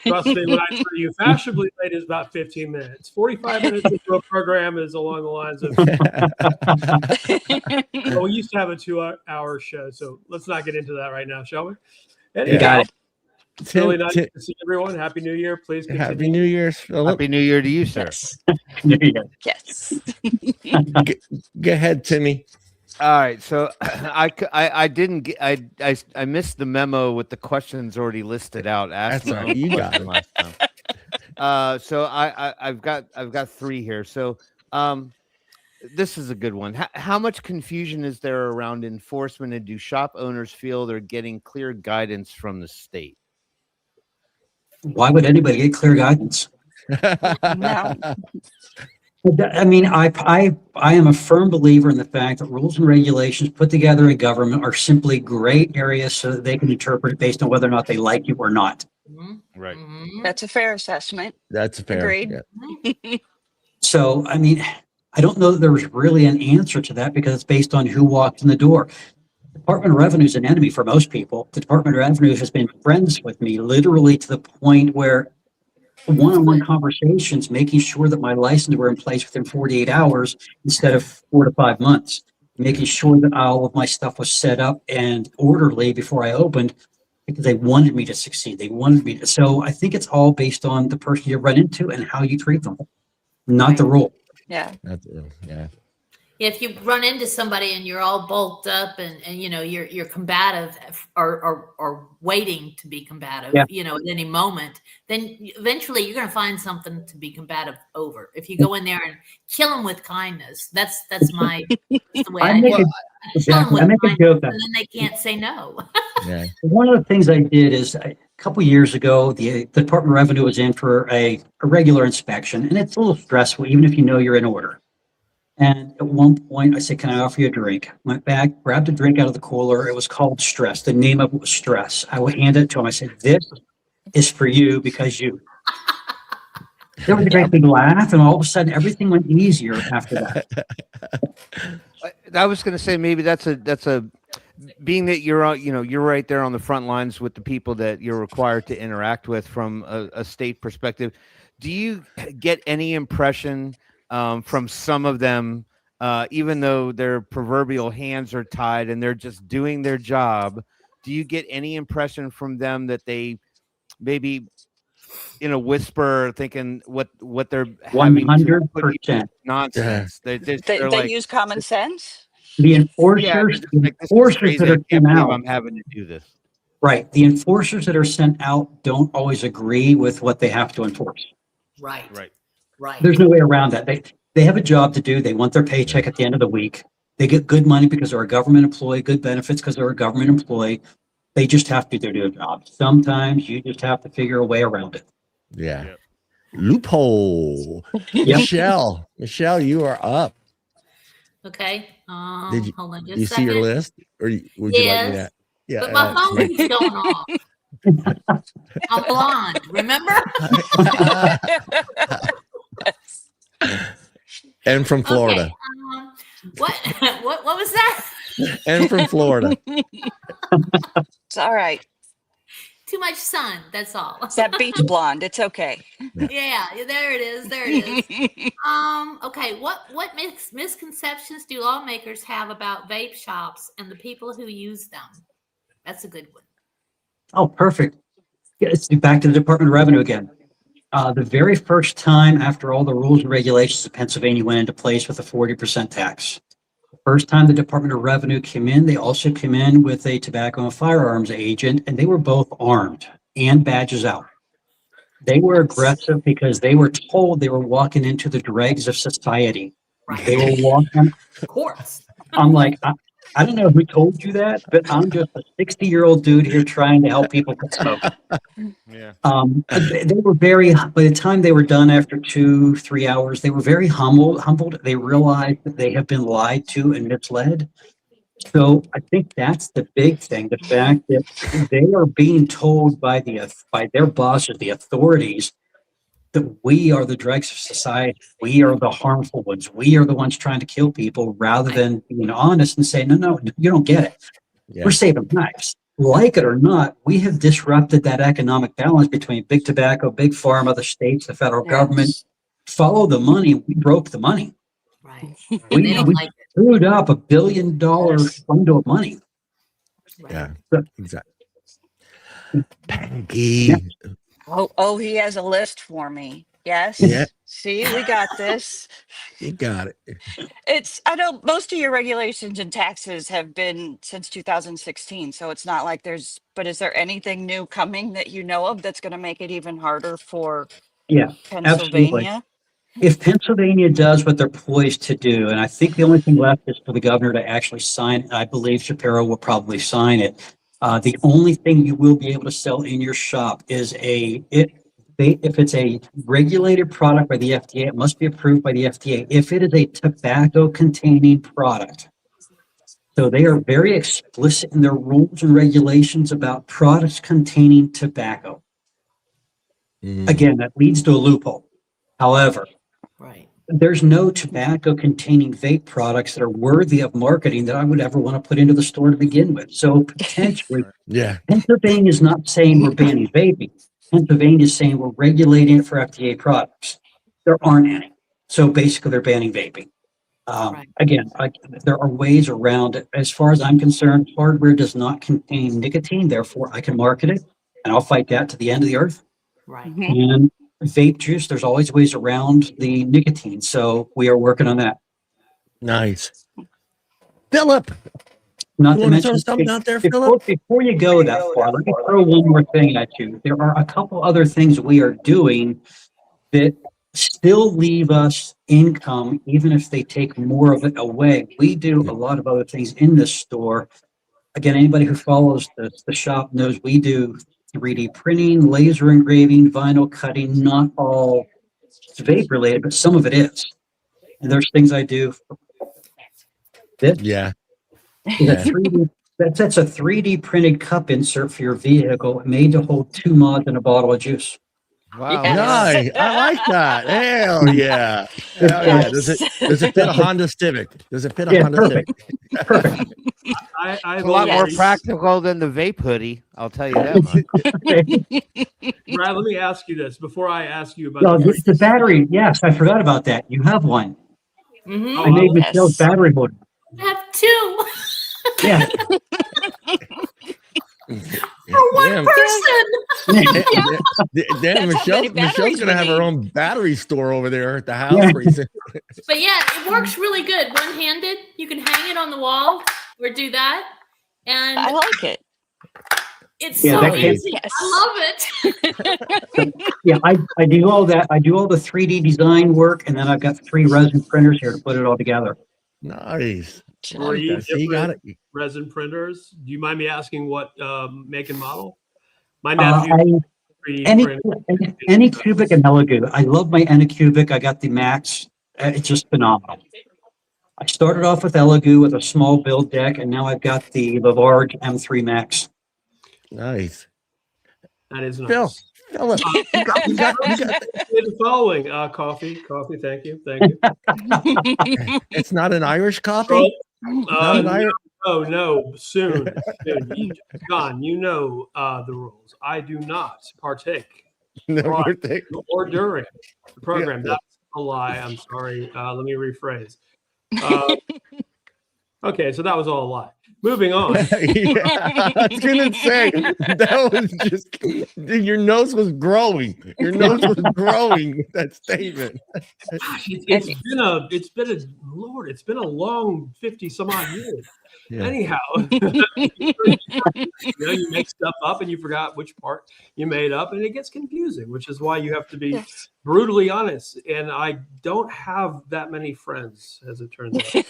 Trust me when I tell you, fashionably late is about 15 minutes. 45 minutes into a program is along the lines of. Well, we used to have a 2-hour show, so let's not get into that right now, shall we? Anyway, You got it. it's really nice to see everyone. Happy New Year. Please continue. Happy New Year's, Philip. Happy New Year to you, sir. Yes. There you go. Yes. Go ahead, Timmy. All right, so I didn't get I missed the memo with the questions already listed out. That's all right. You got it. last time. So I've got 3 here. So this is a good one. How much confusion is there around enforcement, and do shop owners feel they're getting clear guidance from the state? Why would anybody get clear guidance? No. I mean, I am a firm believer in the fact that rules and regulations put together in government are simply gray areas so that they can interpret it based on whether or not they like you or not. Right. That's a fair assessment. That's fair. Agreed. Yeah. So, I mean, I don't know that there's really an answer to that because it's based on who walked in the door. The Department of Revenue is an enemy for most people. The Department of Revenue has been friends with me, literally to the point where one-on-one conversations, making sure that my license were in place within 48 hours instead of 4 to 5 months, making sure that all of my stuff was set up and orderly before I opened because they wanted me to succeed. They wanted me to. So I think it's all based on the person you run into and how you treat them, not the rule. Yeah. Yeah. If you run into somebody and you're all bulked up and you know you're combative or waiting to be combative, you know, at any moment, then eventually you're going to find something to be combative over. If you go in there and kill them with kindness, that's the way I do it. Exactly. I make a joke that and then they can't say no. Yeah. One of the things I did is a couple years ago, the Department of Revenue was in for a regular inspection, and it's a little stressful, even if you know you're in order. And at one point, I said, "Can I offer you a drink?" Went back, grabbed a drink out of the cooler. It was called Stress. The name of it was Stress. I would hand it to him. I said, "This is for you because you." There was a great big laugh, and all of a sudden, everything went easier after that. I was going to say maybe that's a being that you're you're right there on the front lines with the people that you're required to interact with from a state perspective. Do you get any impression from some of them, even though their proverbial hands are tied and they're just doing their job? Do you get any impression from them that they maybe in a whisper thinking what they're having 100% nonsense? They use common sense. The enforcers, that are sent out, I'm having to do this. Right. The enforcers that are sent out don't always agree with what they have to enforce. Right. There's no way around that. They have a job to do. They want their paycheck at the end of the week. They get good money because they're a government employee, good benefits because they're a government employee. They just have to do their job. Sometimes you just have to figure a way around it. Yeah. Yep. Loophole. Michelle, you are up. Okay. Did you, hold on just you a see your second. list? Or would you like me to? Yeah. But my phone keeps going off. I'm blonde, remember? And from Florida. Okay. What was that? And from Florida. It's all right. Too much sun, that's all. It's that beach blonde. It's okay. Yeah, there it is. Okay, what misconceptions do lawmakers have about vape shops and the people who use them? That's a good one. Oh, perfect. Yeah, let's get back to the Department of Revenue again. The very first time after all the rules and regulations of Pennsylvania went into place with a 40% tax. The first time the Department of Revenue came in, they also came in with a tobacco and firearms agent, and they were both armed and badges out. They were aggressive because they were told they were walking into the dregs of society. Right. They were walking. Of course. I'm like, I don't know who told you that, but I'm just a 60-year-old dude here trying to help people quit smoking. Yeah. They were very, by the time they were done after 2-3 hours, they were very humbled. They realized that they have been lied to and misled. So I think that's the big thing, the fact that they are being told by their bosses, the authorities, that we are the dregs of society. We are the harmful ones. We are the ones trying to kill people, rather than being honest and saying, no, you don't get it. Yeah. We're saving lives. Like it or not, we have disrupted that economic balance between big tobacco, big pharma, the states, the federal government. Follow the money. We broke the money. Right. We They don't like it. screwed up $1 billion bundle of money. Right. Yeah, So- exactly. Peggy. Oh, he has a list for me. Yes. Yeah. See, we got this. You got it. I know most of your regulations and taxes have been since 2016, so it's not like but is there anything new coming that you know of that's going to make it even harder for Yeah, Pennsylvania? if Pennsylvania does what they're poised to do, and I think the only thing left is for the governor to actually sign it, I believe Shapiro will probably sign it. The only thing you will be able to sell in your shop is if it's a regulated product by the FDA, it must be approved by the FDA. If it is a tobacco containing product, so they are very explicit in their rules and regulations about products containing tobacco. Again, that leads to a loophole. However, Right. there's no tobacco containing vape products that are worthy of marketing that I would ever want to put into the store to begin with. So potentially, Yeah. Pennsylvania is not saying we're banning vaping. Pennsylvania is saying we're regulating it for FDA products. There aren't any. So basically, they're banning vaping. Right. Again, there are ways around it. As far as I'm concerned, hardware does not contain nicotine. Therefore, I can market it, and I'll fight that to the end of the earth. Right. And vape juice, there's always ways around the nicotine. So we are working on that. Nice. Philip, Not you to want to throw mention, something out there, Philip? before you go that far, let me throw one more thing at you. There are a couple other things we are doing that still leave us income, even if they take more of it away. We do a lot of other things in this store. Again, anybody who follows the shop knows we do 3D printing, laser engraving, vinyl cutting. Not all it's vape related, but some of it is. And there's things I do. This Yeah. is a 3D, that's a 3D printed cup insert for your vehicle, made to hold 2 mods in a bottle of juice. Wow. Yes. Nice. I like that. Hell yeah. Hell yeah. Does it fit a Honda Civic? Does it fit a Honda perfect. Civic? Perfect. I've It's a lot more Yes. practical than the vape hoodie. I'll tell you that much. Brad, let me ask you this before I ask you about Well, the the battery, yes, I forgot about that. You have one. Mm-hmm. I made Yes. Michelle's battery holder. I have 2 Yeah. for one Damn. person. Damn, That's how many Michelle's batteries gonna we have her need. own battery store over there at the house. Yeah. pretty soon. But yeah, it works really good. One-handed. You can hang it on the wall or do that. And I like it. it's Yeah, so that can- easy. Yes. I love it. Yeah, I do all that. I do all the 3D design work, and then I've got 3 resin printers here to put it all together. Nice. Three Okay, so you got different it. resin printers. Do you mind me asking what make and model? My Uh, nephew. Anycubic and Elegoo. I love my Anycubic. I got the Max. It's just phenomenal. I started off with Elegoo with a small build deck, and now I've got the large M3 Max. Nice. That is nice. Phil, Philip, you got The following coffee. Thank you. it's not an Irish coffee? Not an Irish. No, soon. John, you know the rules. I do not partake Never think. or during the program. Yeah. That's a lie. I'm sorry. Let me rephrase. Okay, so that was all a lie. moving on. Yeah, I was gonna say that was just your nose was growing. Your nose was growing with that statement. Gosh, it's been a long 50 some odd years. Yeah. Anyhow, you make stuff up and you forgot which part you made up, and it gets confusing, which is why you have to be brutally honest. And I don't have that many friends, as it turns out.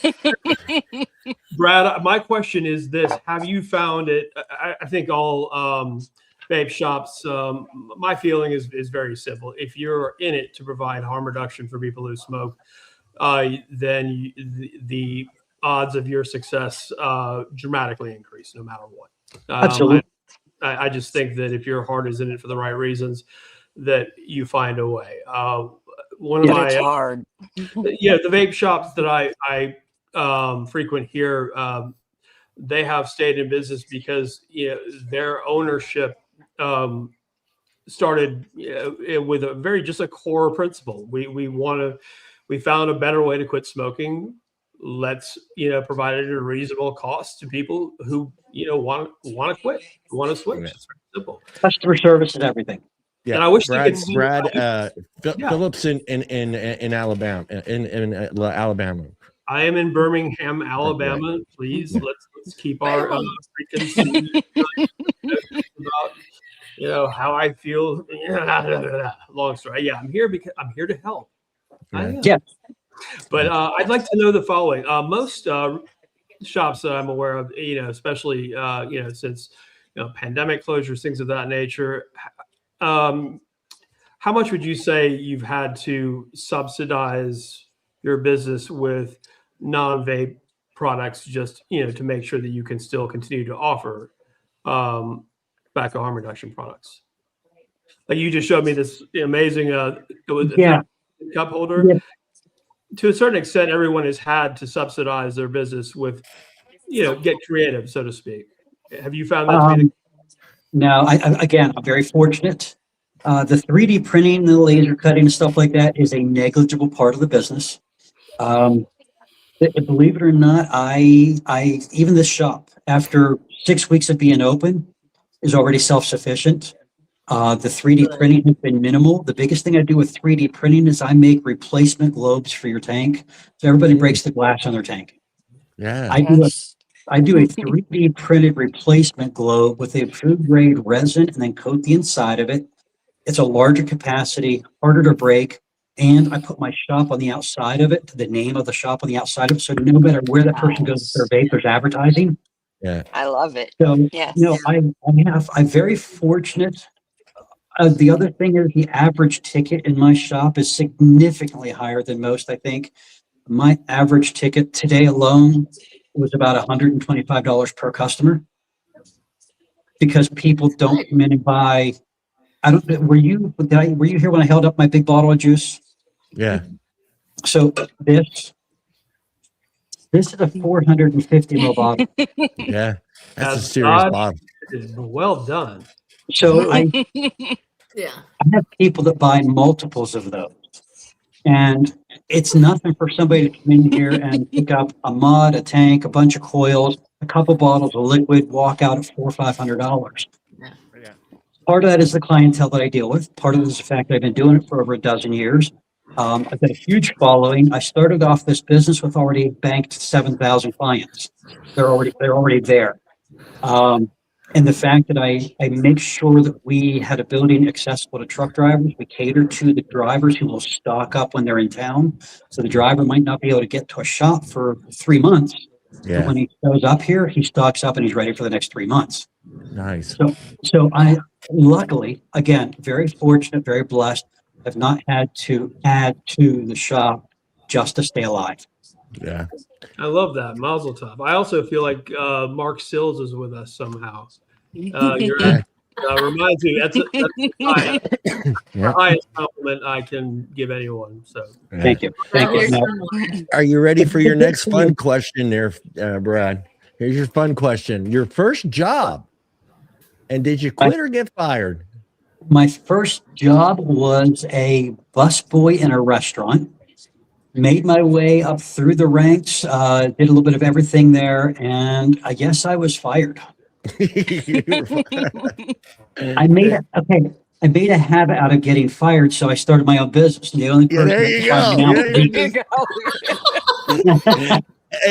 Brad, my question is this: have you found it? I think all vape shops. My feeling is very simple. If you're in it to provide harm reduction for people who smoke, then the odds of your success dramatically increase no matter what. Absolutely. I just think that if your heart is in it for the right reasons, that you find a way. One of my hard. The vape shops that I frequent here, they have stayed in business because their ownership started with just a core principle. We found a better way to quit smoking. Let's provide it at a reasonable cost to people who want to quit, want to switch. It's very simple. Customer service and everything. Yeah, And I wish Brad Phillips in Alabama, in Alabama. I am in Birmingham, Alabama. Right. Please let's keep our frequency about how I feel. Long story. Yeah, I'm here because I'm here to help. Yeah. But I'd like to know the following. Most shops that I'm aware of, especially since pandemic closures, things of that nature. How much would you say you've had to subsidize your business with non-vape products, just to make sure that you can still continue to offer tobacco harm reduction products? Like you just showed me this amazing cup holder. Yeah. To a certain extent, everyone has had to subsidize their business with, get creative, so to speak. Have you found that to be No, I'm very fortunate. The 3D printing, the laser cutting and stuff like that is a negligible part of the business. Believe it or not, I even this shop, after 6 weeks of being open, is already self-sufficient. The 3D printing has been minimal. The biggest thing I do with 3D printing is I make replacement globes for your tank. So everybody breaks the glass on their tank. Yeah. I do a 3D printed replacement globe with a food grade resin and then coat the inside of it. It's a larger capacity, harder to break. And I put my shop on the outside of it, the name of the shop on the outside of it. So no matter where that person goes with their vape, there's advertising. Yeah. I love it. So, yes. I'm very fortunate. The other thing is the average ticket in my shop is significantly higher than most, I think. My average ticket today alone was about $125 per customer because people don't come in and buy. Were you here when I held up my big bottle of juice? Yeah. So this is a 450 ml bottle. Yeah. That's a serious bottle. Well done. So I have people that buy multiples of those. And it's nothing for somebody to come in here and pick up a mud, a tank, a bunch of coils, a couple bottles of liquid, walk out at $400 or $500. Yeah. Part of that is the clientele that I deal with. Part of it is the fact that I've been doing it for over a dozen years. I've got a huge following. I started off this business with already banked 7,000 clients. They're already there. And the fact that I make sure that we had a building accessible to truck drivers, we cater to the drivers who will stock up when they're in town. So the driver might not be able to get to a shop for 3 months. Yeah. But when he shows up here, he stocks up and he's ready for the next 3 months. Nice. So I luckily, again, very fortunate, very blessed, have not had to add to the shop just to stay alive. Yeah. I love that. Mazel tov. I also feel like Mark Sills is with us somehow. Reminds me, that's the highest compliment I can give anyone. So thank you. Are you ready for your next fun question there, Brad? Here's your fun question. Your first job. And did you quit or get fired? My first job was a busboy in a restaurant. made my way up through the ranks, did a little bit of everything there, and I guess I was fired. I made a habit out of getting fired, so I started my own business. And the only person there that you can fire me go. now Yeah, is me.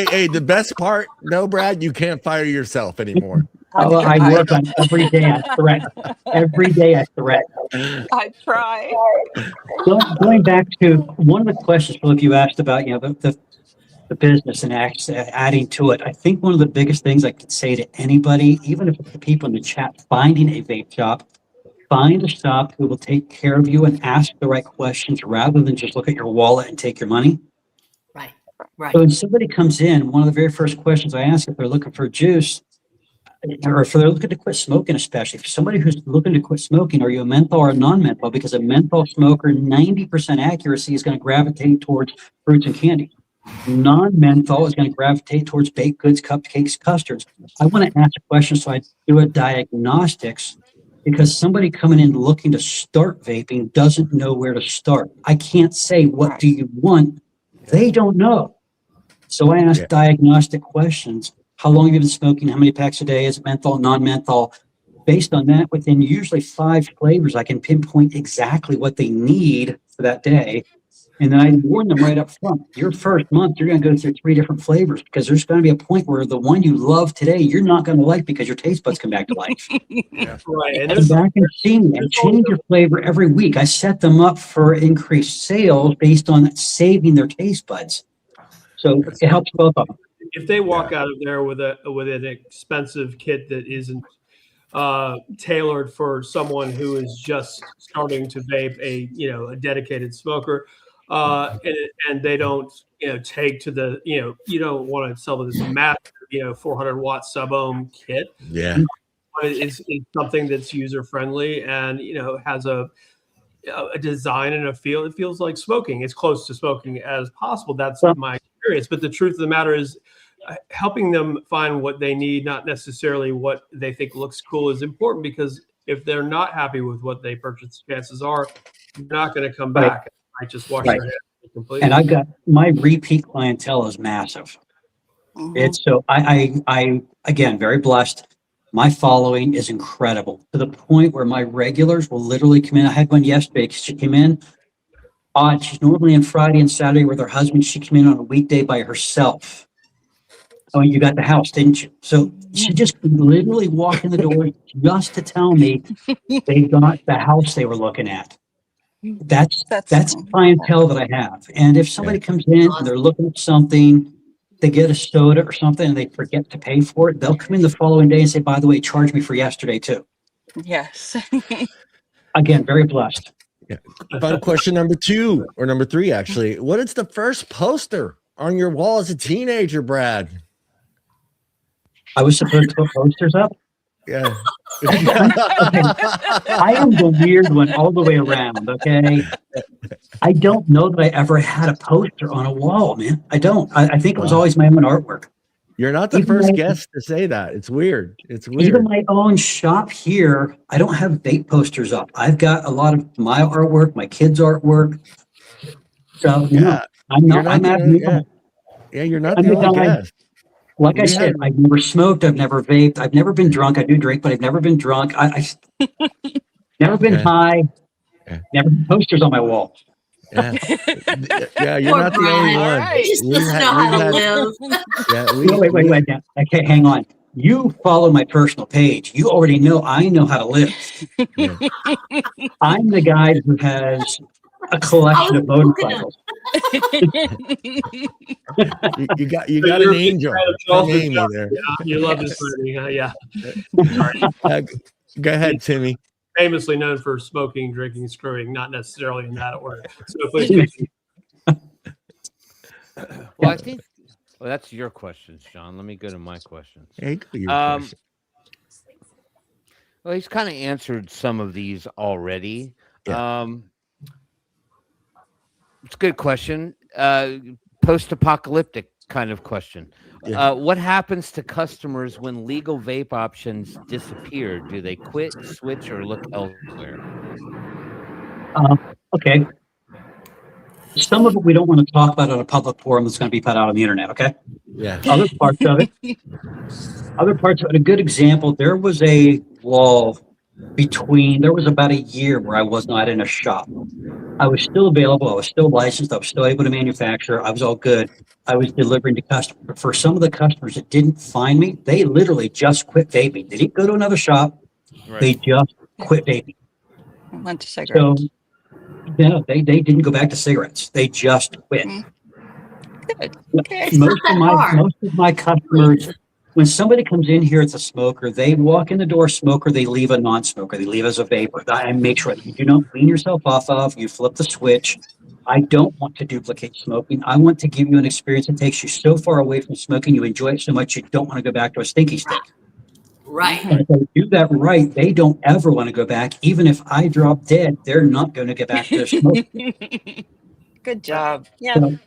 Hey, the best part, no, Brad, you can't fire yourself anymore. Oh, I work on every day. I threat. Every day I threat. I try. Going back to one of the questions, Philip, you asked about, the business and adding to it. I think one of the biggest things I could say to anybody, even if it's the people in the chat, finding a vape shop, find a shop who will take care of you and ask the right questions rather than just look at your wallet and take your money. Right. Right. So when somebody comes in, one of the very first questions I ask if they're looking for juice, or if they're looking to quit smoking, especially if somebody who's looking to quit smoking, are you a menthol or a non-menthol? Because a menthol smoker, 90% accuracy is going to gravitate towards fruits and candy. Non-menthol is going to gravitate towards baked goods, cupcakes, custards. I want to ask a question, so I do a diagnostics, because somebody coming in looking to start vaping doesn't know where to start. I can't say, what do you want? They don't know. So I ask diagnostic questions. How long have you been smoking? How many packs a day? Is it menthol, non-menthol? Based on that, within usually 5 flavors, I can pinpoint exactly what they need for that day. And then I warn them right up front. Your first month, you're going to go through 3 different flavors, because there's going to be a point where the one you love today, you're not going to like, because your taste buds come back to life. Right. And Come back and see me and change your flavor every week. I set them up for increased sales based on saving their taste buds. So it helps both of them. If they walk out of there with an expensive kit that isn't tailored for someone who is just starting to vape, a dedicated smoker, and they don't take to the you don't want to sell this massive 400 watt sub-ohm kit. Yeah, but it's something that's user friendly and has a design and a feel. It feels like smoking, as close to smoking as possible. That's my experience. But the truth of the matter is, helping them find what they need, not necessarily what they think looks cool, is important, because if they're not happy with what they purchase, chances are they're not going to come back. I just wash their hands completely. And I've got my repeat clientele is massive. It's so I again, very blessed. My following is incredible, to the point where my regulars will literally come in. I had one yesterday. She came in odd. She's normally in Friday and Saturday with her husband. She came in on a weekday by herself. Oh, you got the house, didn't you? So she just literally walked in the door just to tell me they got the house they were looking at. That's clientele that I have. And if somebody comes in and they're looking at something, they get a soda or something and they forget to pay for it, they'll come in the following day and say, by the way, charge me for yesterday too. Yes. Again, very blessed. Yeah. Final question number 2 or number 3, actually. What is the first poster on your wall as a teenager, Brad? I was supposed to put posters up. Yeah. I am the weird one all the way around. Okay. I don't know that I ever had a poster on a wall, man. I don't. I think it was always my own artwork. You're not the first guest to say that. It's weird. It's weird. Even my own shop here, I don't have vape posters up. I've got a lot of my artwork, my kids' artwork. So I'm not. You're not the only guest. Like I said, I've never smoked. I've never vaped. I've never been drunk. I do drink, but I've never been drunk. I never been high. Never posters on my wall. Yeah, you're not the only one. He just doesn't know how to live. Wait. Okay, hang on. You follow my personal page. You already know I know how to live. Yeah. I'm the guy who has a collection of motorcycles. you got an angel. Amy there. You love this movie, huh? Yeah. Go ahead, Timmy. Famously known for smoking, drinking, screwing, not necessarily in that order. So please. Well, I think that's your questions, John. Let me go to my questions. Well, he's kind of answered some of these already. Yeah. It's a good question. Post-apocalyptic kind of question. Yeah. What happens to customers when legal vape options disappear? Do they quit, switch, or look elsewhere? Okay. Some of it we don't want to talk about on a public forum that's going to be put out on the internet, okay? Yeah. Other parts of it, a good example, there was a wall there was about a year where I was not in a shop. I was still available, I was still licensed, I was still able to manufacture, I was all good. I was delivering to customers. But for some of the customers that didn't find me, they literally just quit vaping. They didn't go to another shop, they just quit vaping. Went to cigarettes. So, no, they didn't go back to cigarettes. They just quit. Good. Okay. Most of my customers, when somebody comes in here as a smoker, they walk in the door smoker, they leave a non-smoker, they leave as a vapor. I make sure that you do not clean yourself off of, you flip the switch. I don't want to duplicate smoking. I want to give you an experience that takes you so far away from smoking, you enjoy it so much you don't want to go back to a stinky stick. Right. And if they do that right, they don't ever want to go back. Even if I drop dead, they're not going to get back to their smoke. Good job. Yeah. So,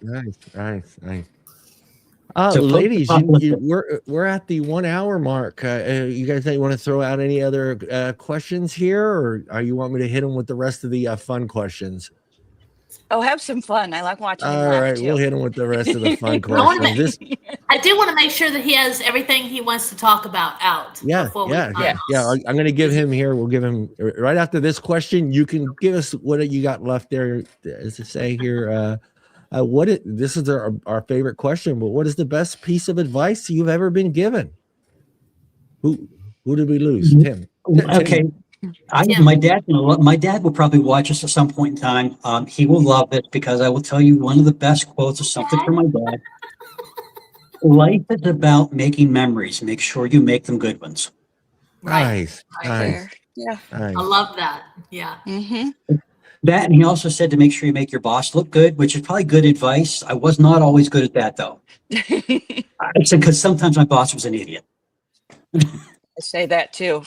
Nice. So ladies, we're at the 1 hour mark. You guys want to throw out any other questions here, or you want me to hit them with the rest of the fun questions? Oh, have some fun. I like watching him All laugh, right, too. we'll hit them with the rest of the fun questions. I do want to make sure that he has everything he wants to talk about out. Yeah. I'm going to give him here. We'll give him right after this question. You can give us what you got left there to say here. This is our favorite question, but what is the best piece of advice you've ever been given? Who did we lose? Tim. Okay. My dad will probably watch us at some point in time. He will love this because I will tell you one of the best quotes is something from my dad. Life is about making memories. Make sure you make them good ones. Nice. Yeah. Nice. I love that. Yeah. Mm-hmm. That, and he also said to make sure you make your boss look good, which is probably good advice. I was not always good at that, though. I said, because sometimes my boss was an idiot. I say that too.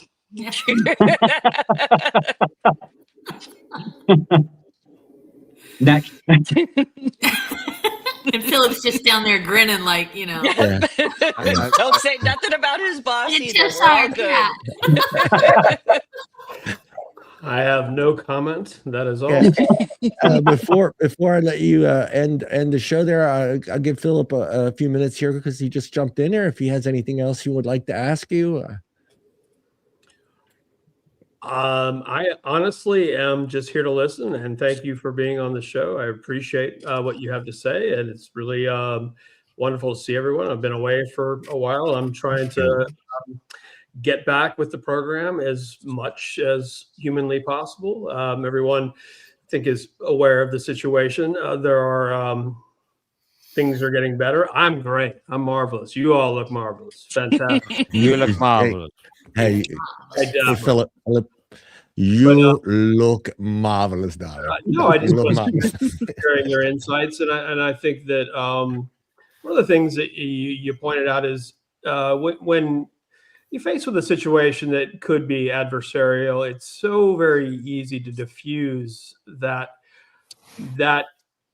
Next. And Philip's just down there grinning like, Yeah. Don't say nothing about his boss It's either. just We're all our good. cat. I have no comment. That is all. Yeah. Before I let you end the show there, I'll give Philip a few minutes here because he just jumped in there. If he has anything else he would like to ask you. I honestly am just here to listen, and thank you for being on the show. I appreciate what you have to say, and it's really wonderful to see everyone. I've been away for a while. I'm trying to get back with the program as much as humanly possible. Everyone, I think, is aware of the situation. There are things are getting better. I'm great. I'm marvelous. You all look marvelous. Fantastic. You look marvelous. Hey, Philip, you look marvelous, darling. No, I just look was sharing your insights, and I think that one of the things that you pointed out is when you're faced with a situation that could be adversarial, it's so very easy to diffuse that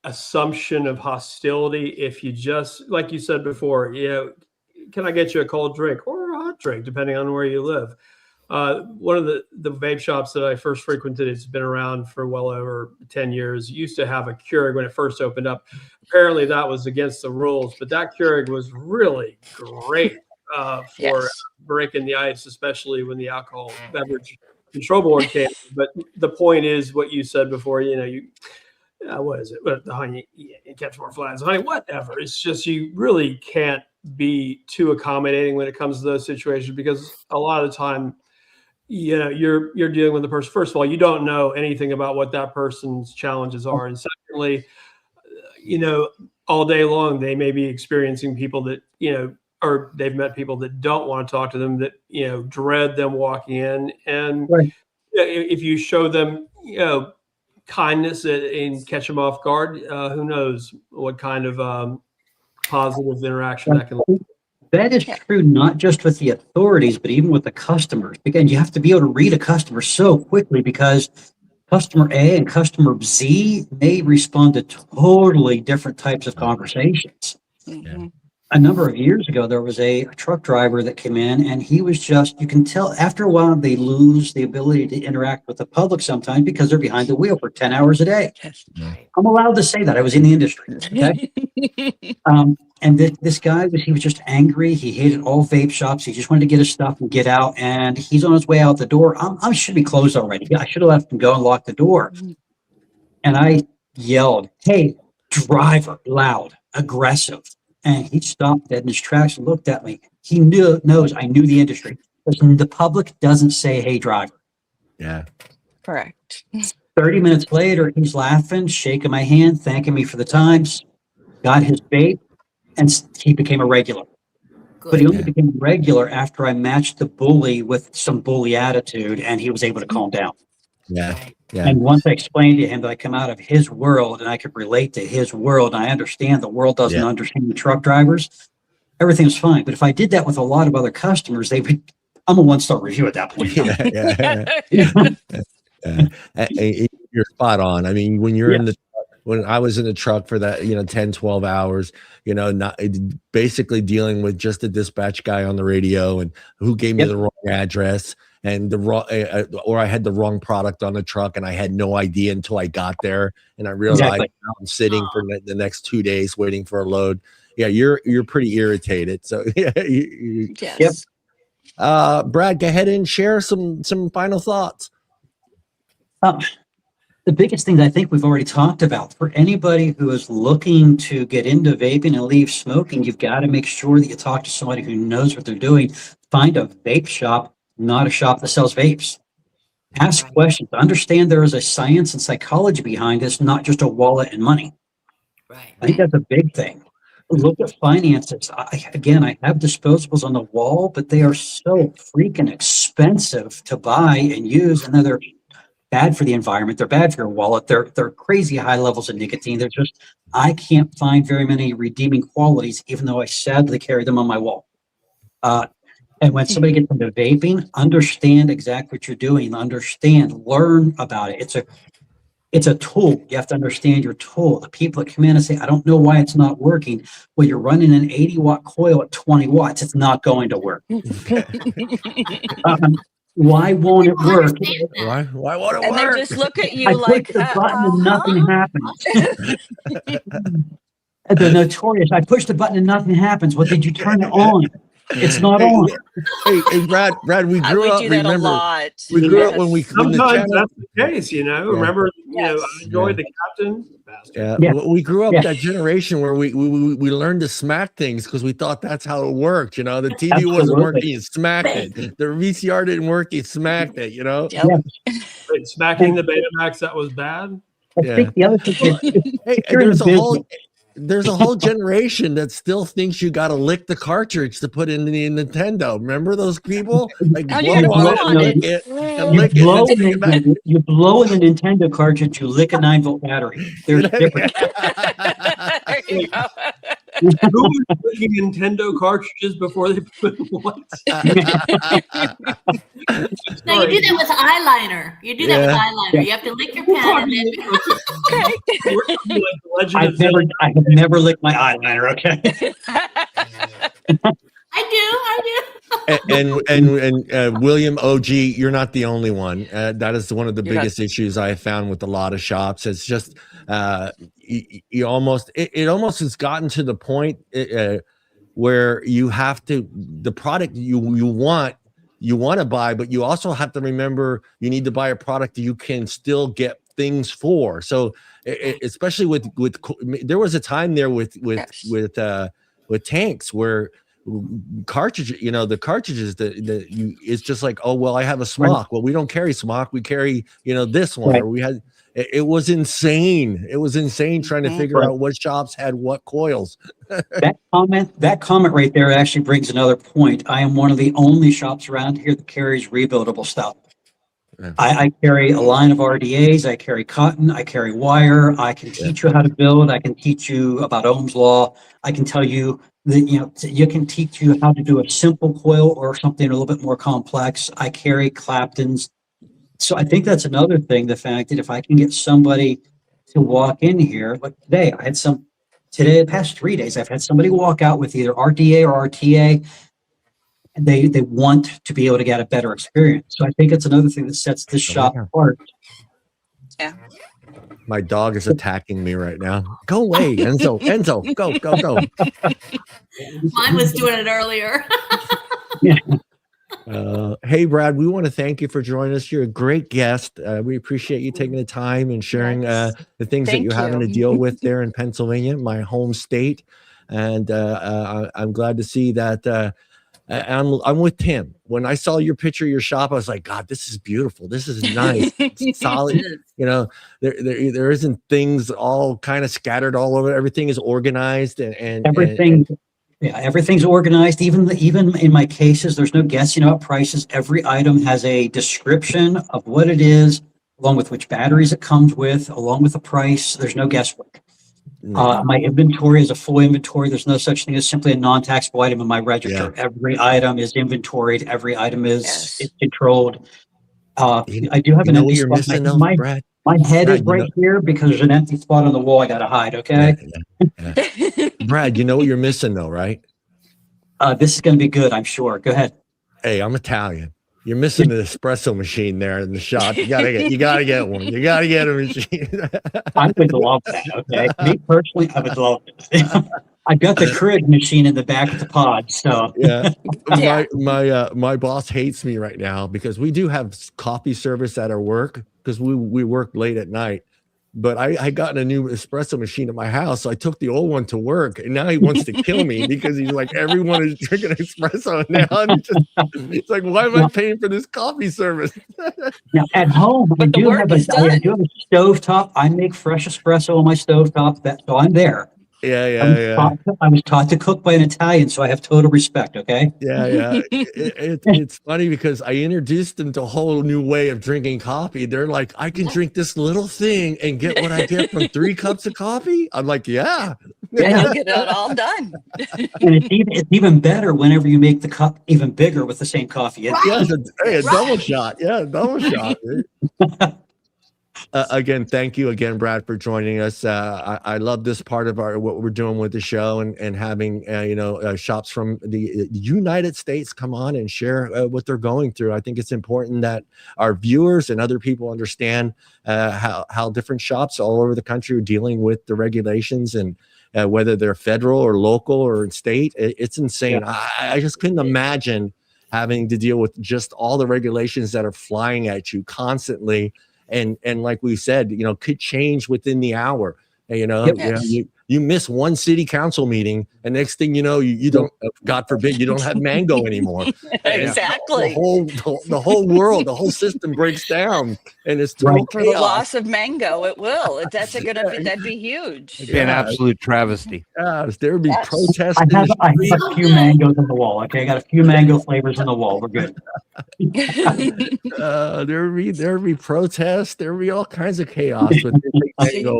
assumption of hostility if you just, like you said before, can I get you a cold drink or a hot drink, depending on where you live? One of the vape shops that I first frequented, it's been around for well over 10 years, used to have a Keurig when it first opened up. Apparently that was against the rules, but that Keurig was really great for breaking the ice, especially when the Alcohol Beverage Control Board came. But the point is what you said before, what is it? The honey, you catch more flies. Honey, whatever. It's just you really can't be too accommodating when it comes to those situations, because a lot of the time, you're dealing with the person. First of all, you don't know anything about what that person's challenges are, and secondly, all day long they may be experiencing people that or they've met people that don't want to talk to them, that dread them walking in, and if you show them kindness and catch them off guard, who knows what kind of positive interaction that can lead. That is true, not just with the authorities, but even with the customers. Again, you have to be able to read a customer so quickly, because customer A and customer Z may respond to totally different types of conversations. Mm-hmm. a number of years ago, there was a truck driver that came in, and he was just, you can tell after a while they lose the ability to interact with the public sometimes because they're behind the wheel for 10 hours a day. Right. I'm allowed to say that. I was in the industry. Okay. And this guy he was just angry. He hated all vape shops. He just wanted to get his stuff and get out. And he's on his way out the door. I should be closed already. I should have left him go and locked the door. And I yelled, "Hey, driver!" Loud, aggressive. And he stopped dead in his tracks and looked at me. He knows I knew the industry. Listen, the public doesn't say, "Hey, driver." Yeah. Correct. 30 minutes later, he's laughing, shaking my hand, thanking me for the times, got his vape, and he became a regular. Good. But he only became regular after I matched the bully with some bully attitude, and he was able to calm down. Yeah. Yeah. And once I explained to him that I come out of his world and I could relate to his world, and I understand the world doesn't understand the truck drivers, everything was fine. But if I did that with a lot of other customers, I'm a one-star review at that point. You're spot on. I mean, when you're when I was in the truck for that, 10, 12 hours, not basically dealing with just a dispatch guy on the radio and who gave me the wrong address and the wrong, or I had the wrong product on the truck and I had no idea until I got there. And I realized I'm sitting for the next 2 days waiting for a load. Yeah. You're pretty irritated. So Yes. Brad, go ahead and share some final thoughts. The biggest thing that I think we've already talked about for anybody who is looking to get into vaping and leave smoking, you've got to make sure that you talk to somebody who knows what they're doing. Find a vape shop, not a shop that sells vapes. Ask questions. Understand there is a science and psychology behind this, not just a wallet and money. Right. I think that's a big thing. Look at finances. I have disposables on the wall, but they are so freaking expensive to buy and use, and then they're bad for the environment. They're bad for your wallet. They're crazy high levels of nicotine. I can't find very many redeeming qualities, even though I sadly carry them on my wall. And when somebody gets into vaping, understand exactly what you're doing. Learn about it. It's a tool. You have to understand your tool. The people that come in and say, "I don't know why it's not working." Well, you're running an 80-watt coil at 20 watts. It's not going to work. Why won't it work? Why won't it And work? they just look at you I like, push the button and nothing happens. The notorious, I push the button and nothing happens. Well, did you turn it on? It's not on. Hey, Brad, we grew we up. do that a Remember, lot. we grew up when the Sometimes channel, that's the case, Remember, I enjoyed the captain. we grew up that generation where we learned to smack things because we thought that's how it worked. The TV wasn't working, you smacked it. The VCR didn't work, you smacked it. Wait, smacking the Betamax, that was bad. I think the other thing is, there's a whole generation that still thinks you got to lick the cartridge to put in the Nintendo. Remember those people? Like You blow on it. You blow in the Nintendo cartridge, you lick a 9-volt battery. There's different. There you go. Who was licking Nintendo cartridges before they put what? No, you do that with eyeliner. You do that with eyeliner. You have to lick your pen and then. I have never licked my eyeliner. Okay. I do. And William OG, you're not the only one. That is one of the biggest issues I have found with a lot of shops. It's just it almost has gotten to the point where you have to, the product you want to buy, but you also have to remember you need to buy a product that you can still get things for. So especially with there was a time there with tanks where cartridge, the cartridges it's just like, oh well, I have a smock. Well, we don't carry smock, we carry this one. Or we had, it was insane trying to figure out what shops had what coils. That comment right there actually brings another point. I am one of the only shops around here that carries rebuildable stuff. I carry a line of RDAs, I carry cotton, I carry wire, I can teach you how to build, I can teach you about Ohm's law, I can tell you that, you can teach you how to do a simple coil or something a little bit more complex. I carry Claptons. So I think that's another thing, the fact that if I can get somebody to walk in here, like today, I had some today, the past 3 days, I've had somebody walk out with either RDA or RTA, and they want to be able to get a better experience. So I think it's another thing that sets this shop apart. Yeah. My dog is attacking me right now. Go away, Enzo. Enzo, go. Mine was doing it earlier. Hey, Brad, we want to thank you for joining us. You're a great guest. We appreciate you taking the time and sharing the things that you're having to deal with there in Pennsylvania, my home state. And I'm glad to see that I'm with Tim. When I saw your picture of your shop, I was like, God, this is beautiful. This is nice. It's solid. You know, there isn't things all kind of scattered all over. Everything is organized and everything. Yeah, everything's organized. Even in my cases, there's no guessing about prices. Every item has a description of what it is, along with which batteries it comes with, along with the price. There's no guesswork. My inventory is a full inventory. There's no such thing as simply a non-taxable item in my register. Yeah. Every item is inventoried. Every item is controlled. I do have an empty spot. Brad? My head is right here because there's an empty spot on the wall I got to hide, okay? Yeah. Brad, you know what you're missing though, right? This is going to be good, I'm sure. Go ahead. Hey, I'm Italian. You're missing the espresso machine there in the shop. You gotta get one. You gotta get a machine. I would love that, okay? Me personally, I would love it. I got the Keurig machine in the back of the pod, so yeah. My boss hates me right now because we do have coffee service at our work because we work late at night. But I got a new espresso machine at my house, so I took the old one to work, and now he wants to kill me because he's like, everyone is drinking espresso now. And it's like, why am I paying for this coffee service? Now at home, I do have a stovetop. I make fresh espresso on my stovetop, so I'm there. Yeah. I was taught to cook by an Italian, so I have total respect. Okay. Yeah. It's funny because I introduced them to a whole new way of drinking coffee. They're like, I can drink this little thing and get what I get from 3 cups of coffee. I'm like, yeah. And you get it all done. And it's even better whenever you make the cup even bigger with the same coffee. Right. Yeah, a double shot. Yeah, double shot. Again, thank you again, Brad, for joining us. I love this part of what we're doing with the show and having shops from the United States come on and share what they're going through. I think it's important that our viewers and other people understand how different shops all over the country are dealing with the regulations and whether they're federal or local or in state. It's insane. Yeah. I just couldn't imagine having to deal with just all the regulations that are flying at you constantly. And like we said, could change within the hour. You miss one city council meeting, and next thing you know, you don't, God forbid, you don't have mango anymore. Exactly. The whole world, the whole system breaks down, and it's total chaos. For the loss of mango, it will. That'd be huge. It'd be an absolute travesty. There would be protests. I have a few mangoes on the wall. Okay, I got a few mango flavors on the wall. We're good. There'd be protests. There'd be all kinds of chaos.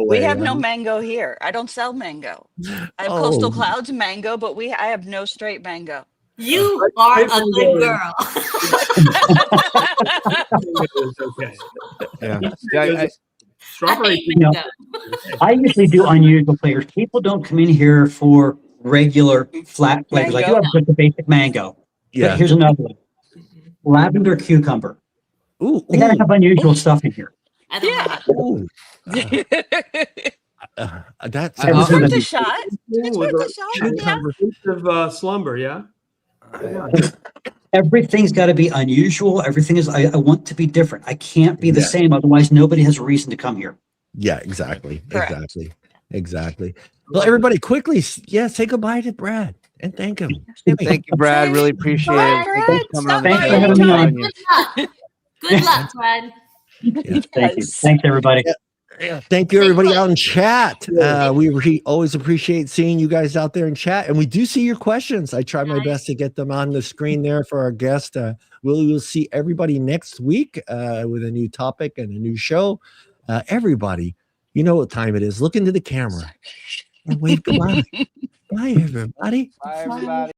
We have no mango here. I don't sell mango. I have Coastal Clouds mango, but I have no straight mango. You are a good girl. Okay. Strawberry. I usually do unusual flavors. People don't come in here for regular flat flavors. I do have just the basic mango. Yeah. But here's another one. Lavender cucumber. Ooh. They gotta have unusual stuff in here. That's worth a shot. It's worth a shot. Cucumber of slumber, yeah. Everything's got to be unusual. Everything is. I want to be different. I can't be the same. Otherwise, nobody has a reason to come here. Yeah, exactly. Well, everybody, quickly, say goodbye to Brad and thank him. Thank you, Brad. Really appreciate it. Thanks for having me on. Good luck, Brad. Thank you. Thanks, everybody. Yeah, thank you, everybody out in chat. We always appreciate seeing you guys out there in chat, and we do see your questions. I try my best to get them on the screen there for our guest. We'll see everybody next week with a new topic and a new show. Everybody, you know what time it is. Look into the camera and wave goodbye. Bye, everybody. Bye, everybody.